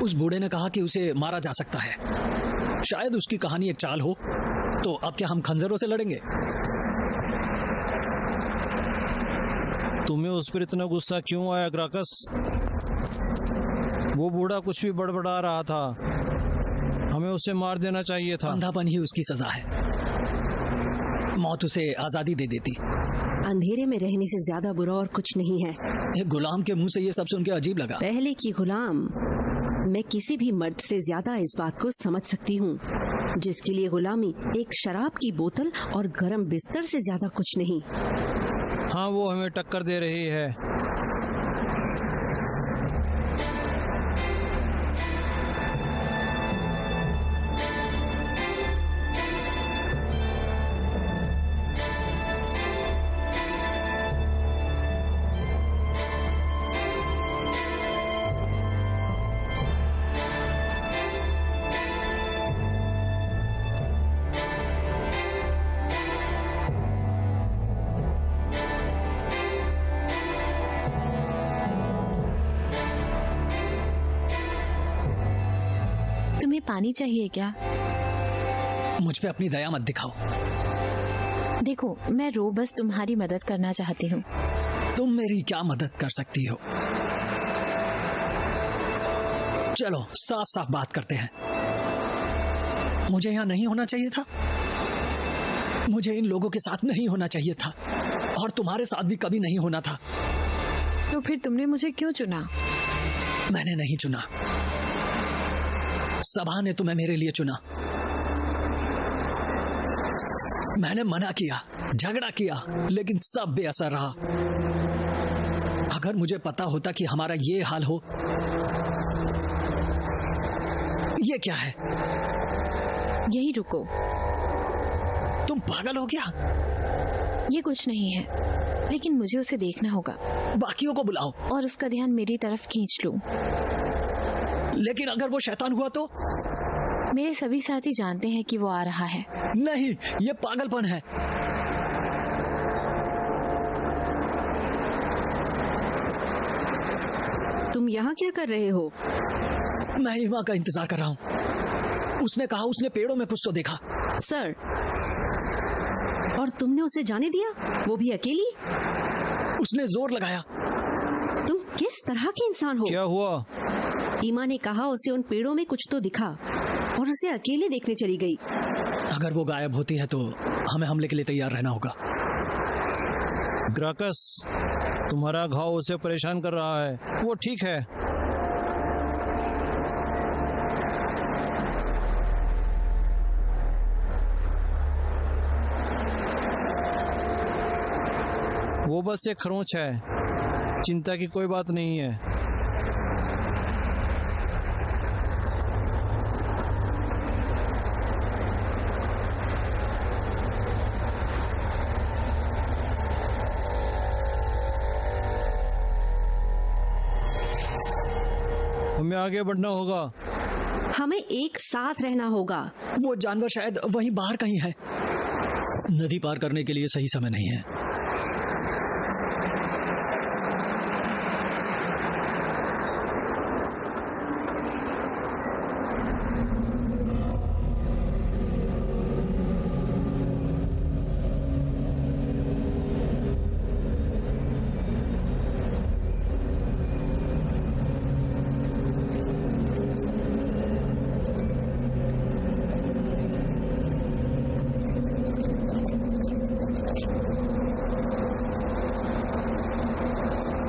उस बूढ़े ने कहा कि उसे मारा जा सकता है। शायद उसकी कहानी एक चाल हो। तो अब क्या हम खंजरों से लड़ेंगे? तुम्हें उस पर इतना गुस्सा क्यों आया ग्राकस? वो बूढ़ा कुछ भी बड़बड़ा रहा था। हमें उसे मार देना चाहिए था। अंधापन ही उसकी सजा है। मौत उसे आजादी दे देती। अंधेरे में रहने से ज्यादा बुरा और कुछ नहीं है। एक गुलाम के मुंह से ये सब सुन के अजीब लगा। पहले की गुलाम। मैं किसी भी मर्द से ज्यादा इस बात को समझ सकती हूँ, जिसके लिए गुलामी एक शराब की बोतल और गर्म बिस्तर से ज्यादा कुछ नहीं। हाँ, वो हमें टक्कर दे रही है। पानी चाहिए क्या? मुझ पे अपनी दया मत दिखाओ। देखो, मैं बस तुम्हारी मदद करना चाहती हूँ। तुम मेरी क्या मदद कर सकती हो? चलो साफ साफ बात करते हैं। मुझे यहाँ नहीं होना चाहिए था। मुझे इन लोगों के साथ नहीं होना चाहिए था, और तुम्हारे साथ भी कभी नहीं होना था। तो फिर तुमने मुझे क्यों चुना? मैंने नहीं चुना, सभा ने तुम्हें मेरे लिए चुना। मैंने मना किया, झगड़ा किया, लेकिन सब बेअसर रहा। अगर मुझे पता होता कि हमारा ये हाल हो। ये क्या है? यही रुको। तुम पागल हो क्या? ये कुछ नहीं है, लेकिन मुझे उसे देखना होगा। बाकियों को बुलाओ और उसका ध्यान मेरी तरफ खींच लो। लेकिन अगर वो शैतान हुआ तो? मेरे सभी साथी जानते हैं कि वो आ रहा है। नहीं, ये पागलपन है। तुम यहाँ क्या कर रहे हो? मैं ईमा का इंतजार कर रहा हूँ। उसने कहा उसने पेड़ों में कुछ तो देखा। सर, और तुमने उसे जाने दिया, वो भी अकेली? उसने जोर लगाया। तुम किस तरह के इंसान हो? क्या हुआ? ईमा ने कहा उसे उन पेड़ों में कुछ तो दिखा और उसे अकेले देखने चली गई। अगर वो गायब होती है तो हमें हमले के लिए तैयार रहना होगा। ग्राकस, तुम्हारा घाव उसे परेशान कर रहा है। वो ठीक है। वो बस एक खरोंच है, चिंता की कोई बात नहीं है। हमें आगे बढ़ना होगा। हमें एक साथ रहना होगा। वो जानवर शायद वहीं बाहर कहीं है। नदी पार करने के लिए सही समय नहीं है।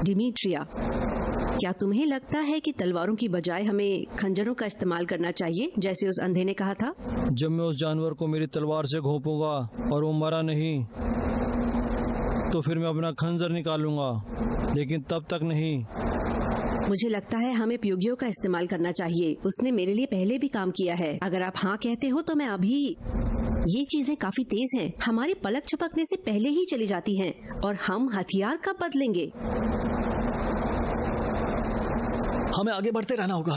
डिमिट्रिया, क्या तुम्हें लगता है कि तलवारों की बजाय हमें खंजरों का इस्तेमाल करना चाहिए, जैसे उस अंधे ने कहा था? जब मैं उस जानवर को मेरी तलवार से घोंपूंगा और वो मरा नहीं, तो फिर मैं अपना खंजर निकालूंगा, लेकिन तब तक नहीं। मुझे लगता है हमें प्योगियो का इस्तेमाल करना चाहिए। उसने मेरे लिए पहले भी काम किया है। अगर आप हाँ कहते हो तो मैं अभी। ये चीजें काफी तेज हैं। हमारी पलक झपकने से पहले ही चली जाती हैं और हम हथियार कब बदलेंगे? हमें आगे बढ़ते रहना होगा।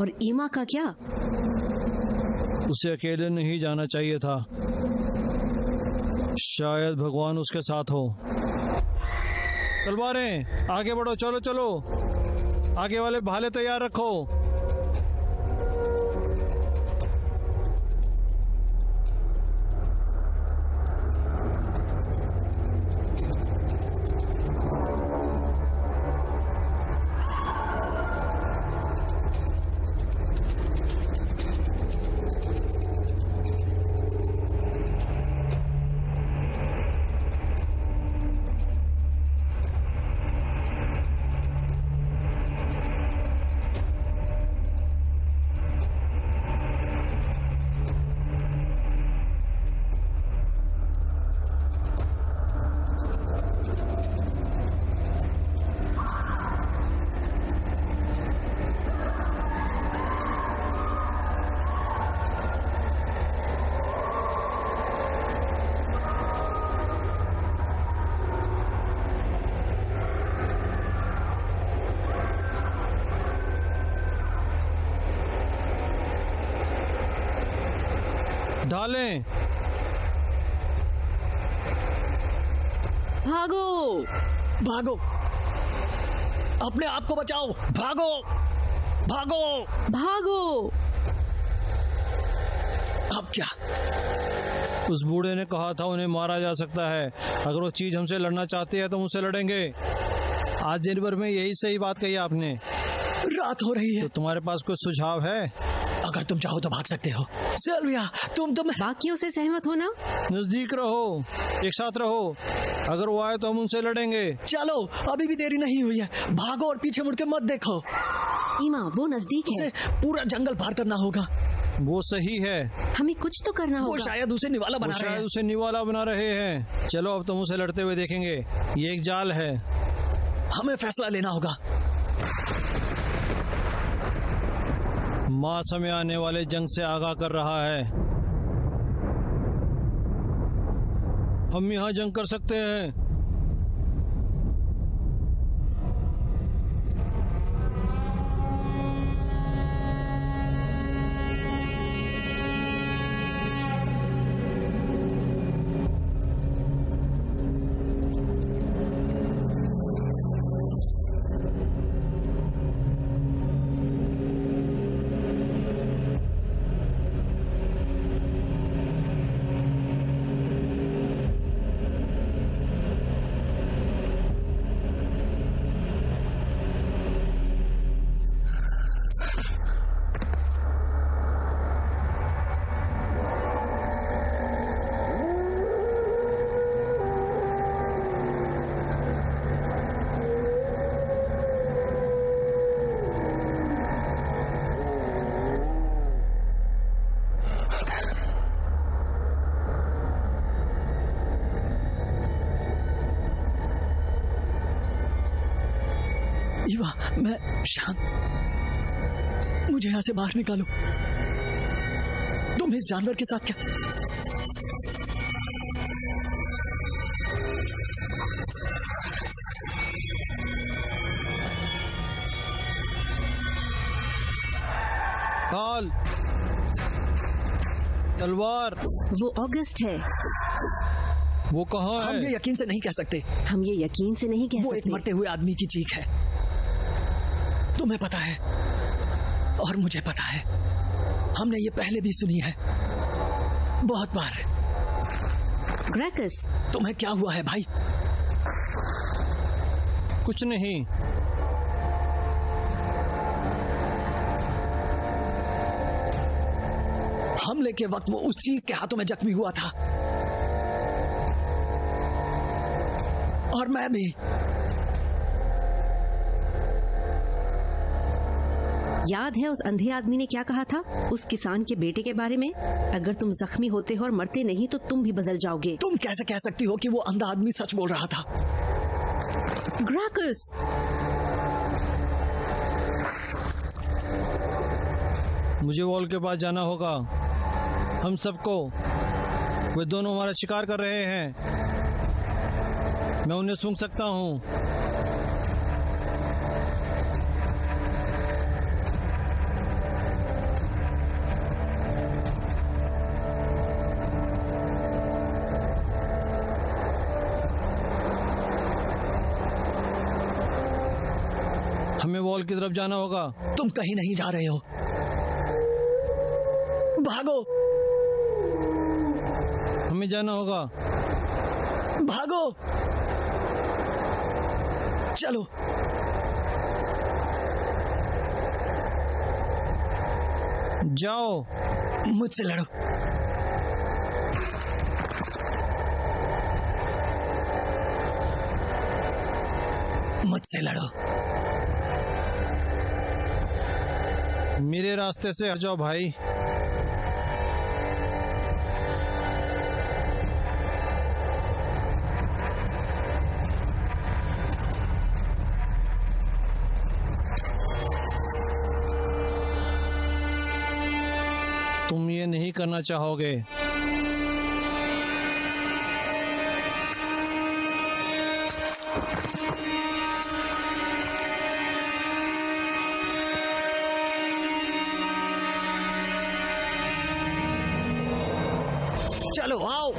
और ईमा का क्या? उसे अकेले नहीं जाना चाहिए था। शायद भगवान उसके साथ हो। तलवारें, आगे बढ़ो, चलो चलो। आगे वाले भाले तैयार रखो। ढालें। भागो, भागो, अपने आप को बचाओ। भागो, भागो, भागो। अब क्या? उस बूढ़े ने कहा था उन्हें मारा जा सकता है। अगर वो चीज हमसे लड़ना चाहती है तो हम उससे लड़ेंगे। आज दिन भर में यही सही बात कही आपने। रात हो रही है। तो तुम्हारे पास कोई सुझाव है? अगर तुम चाहो तो भाग सकते हो। सिल्विया, तुम बाकियों से सहमत हो ना? नजदीक रहो, एक साथ रहो। अगर वो आए तो हम उनसे लड़ेंगे। चलो, अभी भी देरी नहीं हुई है। भागो और पीछे मुड़ के मत देखो। ईमा, वो नजदीक है। उसे पूरा जंगल पार करना होगा। वो सही है। हमें कुछ तो करना वो होगा। शायद उसे निवाला वो बना रहे शायद हैं। उसे निवाला बना रहे हैं। चलो अब तुम उसे लड़ते हुए देखेंगे। ये एक जाल है। हमें फैसला लेना होगा। मास हमें आने वाले जंग से आगाह कर रहा है। हम यहाँ जंग कर सकते हैं। ईवा, मैं शांत, मुझे यहाँ से बाहर निकालो। तुम इस जानवर के साथ क्या? काल, तलवार। वो ऑगस्ट है। वो कहाँ हम है? ये यकीन से नहीं कह सकते। हम ये यकीन से नहीं कह वो एक सकते। मरते हुए आदमी की चीख है। तुम्हें पता है और मुझे पता है, हमने ये पहले भी सुनी है, बहुत बार। ग्रैकस, तुम्हें क्या हुआ है भाई? कुछ नहीं। हमले के वक्त वो उस चीज के हाथों में जख्मी हुआ था, और मैं भी। याद है उस अंधे आदमी ने क्या कहा था उस किसान के बेटे के बारे में? अगर तुम जख्मी होते हो और मरते नहीं तो तुम भी बदल जाओगे। तुम कैसे कह सकती हो कि वो अंधा आदमी सच बोल रहा था? ग्रैकस, मुझे वॉल के पास जाना होगा। हम सबको, वे दोनों हमारा शिकार कर रहे हैं। मैं उन्हें सूंघ सकता हूँ। हमें वॉल की तरफ जाना होगा। तुम कहीं नहीं जा रहे हो, भागो, हमें जाना होगा। भागो, चलो। जाओ। मुझसे लड़ो। मुझसे लड़ो। मेरे रास्ते से हट जाओ भाई। तुम ये नहीं करना चाहोगे। चलो आओ।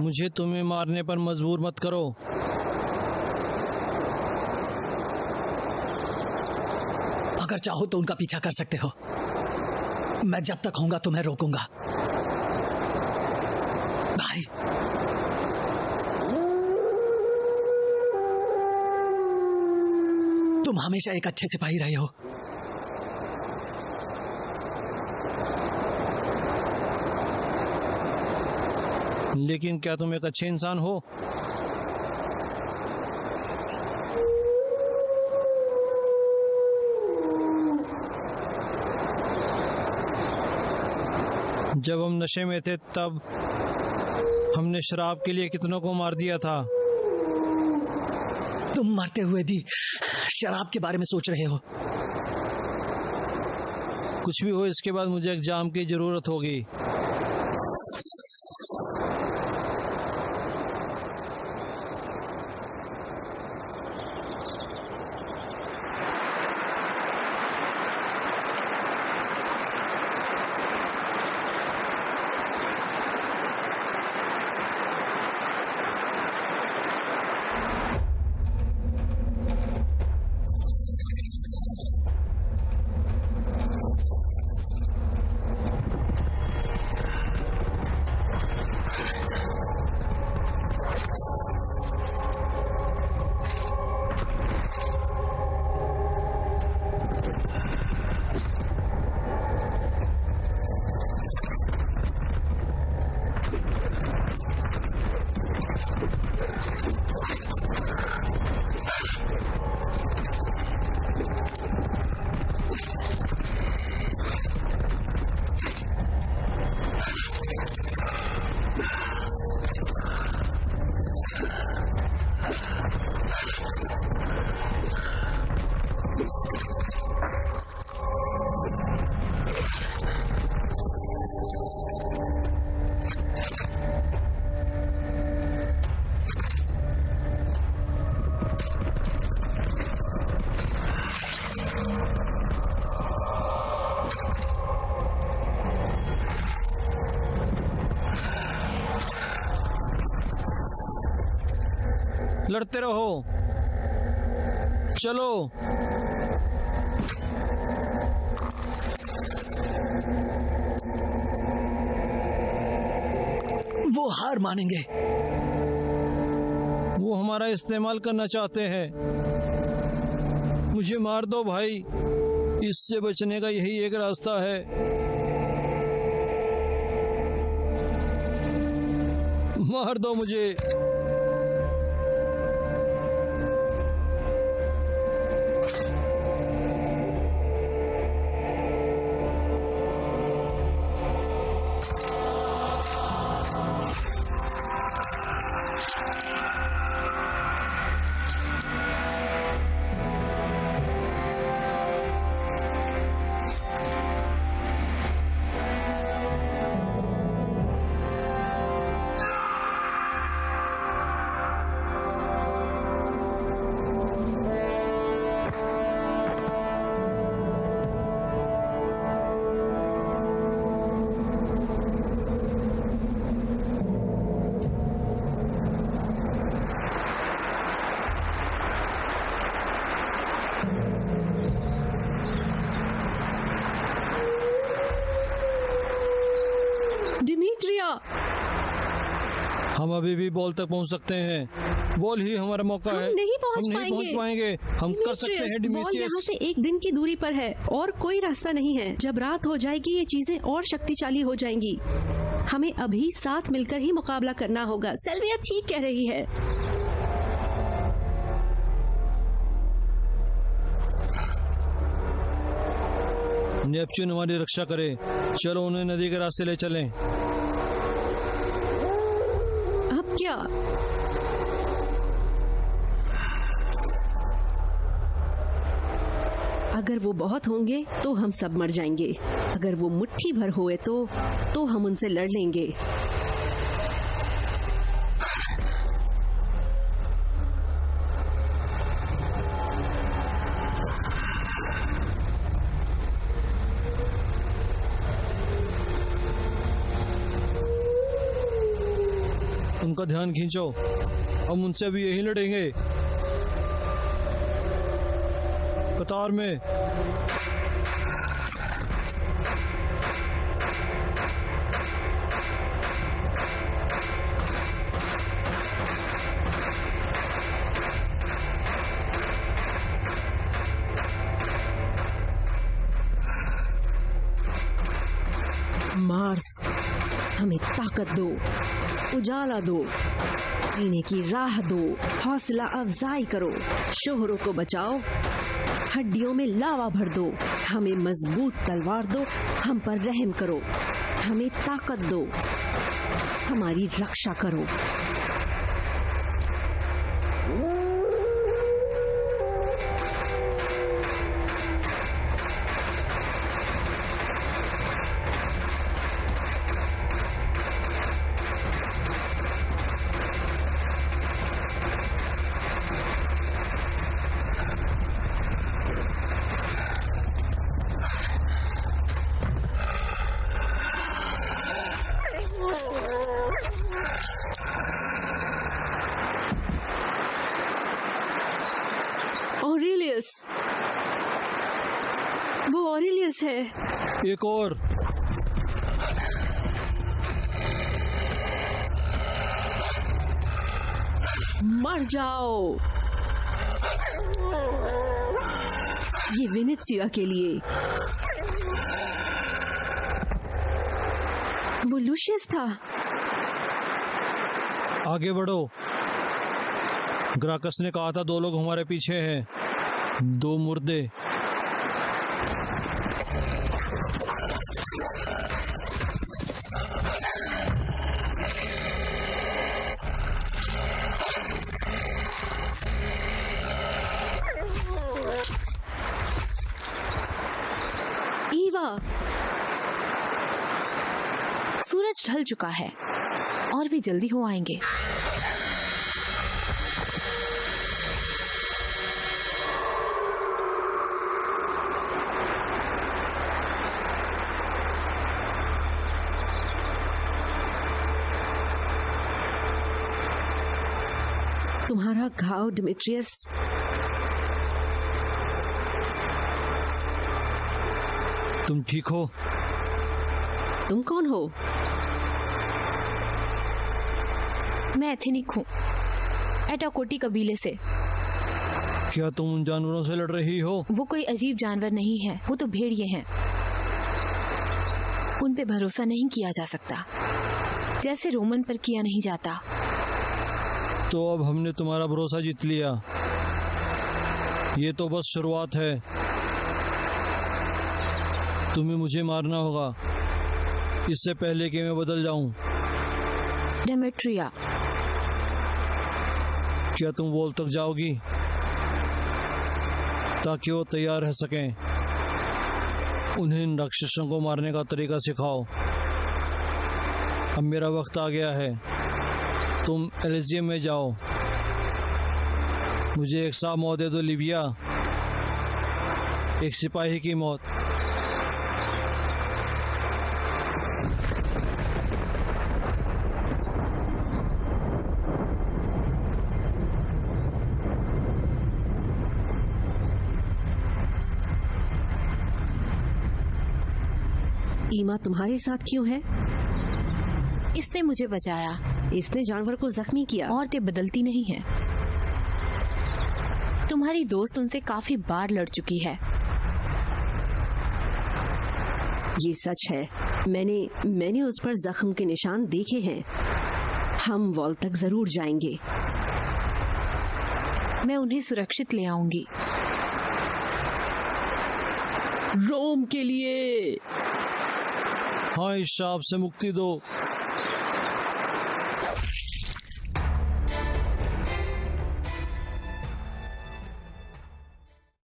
मुझे तुम्हें मारने पर मजबूर मत करो। अगर चाहो तो उनका पीछा कर सकते हो। मैं जब तक होऊंगा तुम्हें रोकूंगा भाई। तुम हमेशा एक अच्छे सिपाही रहे हो। लेकिन क्या तुम एक अच्छे इंसान हो? जब हम नशे में थे तब हमने शराब के लिए कितनों को मार दिया था। तुम मरते हुए भी शराब के बारे में सोच रहे हो। कुछ भी हो, इसके बाद मुझे एग्जाम की जरूरत होगी। लड़ते रहो, चलो। वो हार मानेंगे। वो हमारा इस्तेमाल करना चाहते हैं। मुझे मार दो भाई, इससे बचने का यही एक रास्ता है। मार दो मुझे। डिमित्रिया, हम अभी भी बॉल तक पहुंच सकते हैं। बॉल ही हमारा मौका है। हम नहीं पहुंच पाएंगे। हम कर सकते हैं बॉल यहाँ डिमित्रियस। से एक दिन की दूरी पर है और कोई रास्ता नहीं है। जब रात हो जाएगी ये चीजें और शक्तिशाली हो जाएंगी। हमें अभी साथ मिलकर ही मुकाबला करना होगा। सेल्विया ठीक कह रही है। नेपच्यून हमारी रक्षा करे। चलो उन्हें नदी के रास्ते ले चलें। अब क्या? अगर वो बहुत होंगे तो हम सब मर जाएंगे। अगर वो मुट्ठी भर हुए तो हम उनसे लड़ लेंगे। उनका ध्यान खींचो, हम उनसे भी यही लड़ेंगे। कतार में। मार्स, हमें ताकत दो, उजाला दो, जीने की राह दो, हौसला अफजाई करो, शोहरों को बचाओ, हड्डियों में लावा भर दो, हमें मजबूत तलवार दो, हम पर रहम करो, हमें ताकत दो, हमारी रक्षा करो। ऑरेलियस, वो ऑरेलियस है। एक और। मर जाओ। ये वेनेत्सिया के लिए। वो लूशियस था। आगे बढ़ो। ग्राकस ने कहा था 2 लोग हमारे पीछे हैं। 2 मुर्दे। ईवा, सूरज ढल चुका है और भी जल्दी हो आएंगे। तुम्हारा घाव डिमिट्रियस तुम ठीक हो? तुम कौन हो? मैं एथेनिक हूँ, एटाकोटी कबीले से। क्या तुम उन जानवरों से लड़ रही हो? वो कोई अजीब जानवर नहीं है, वो तो भेड़िए हैं। उन पे भरोसा नहीं किया जा सकता, जैसे रोमन पर किया नहीं जाता। तो अब हमने तुम्हारा भरोसा जीत लिया। ये तो बस शुरुआत है। तुम्हें मुझे मारना होगा, इससे पहले कि मैं बदल जाऊं। डेमेट्रिया, क्या तुम वॉल तक जाओगी ताकि वो तैयार रह सकें? उन्हें इन राक्षसों को मारने का तरीका सिखाओ। अब मेरा वक्त आ गया है, तुम एलिजियम में जाओ। मुझे एक साफ मौत दे दो लिविया, एक सिपाही की मौत। ईमा तुम्हारे साथ क्यों है? इसने मुझे बचाया। इसने जानवर को जख्मी किया। औरतें बदलती नहीं हैं। तुम्हारी दोस्त उनसे काफी बार लड़ चुकी है। ये सच है, मैंने उस पर जख्म के निशान देखे हैं। हम वॉल तक जरूर जाएंगे। मैं उन्हें सुरक्षित ले आऊंगी। रोम के लिए। हाँ, इस शाप से मुक्ति दो।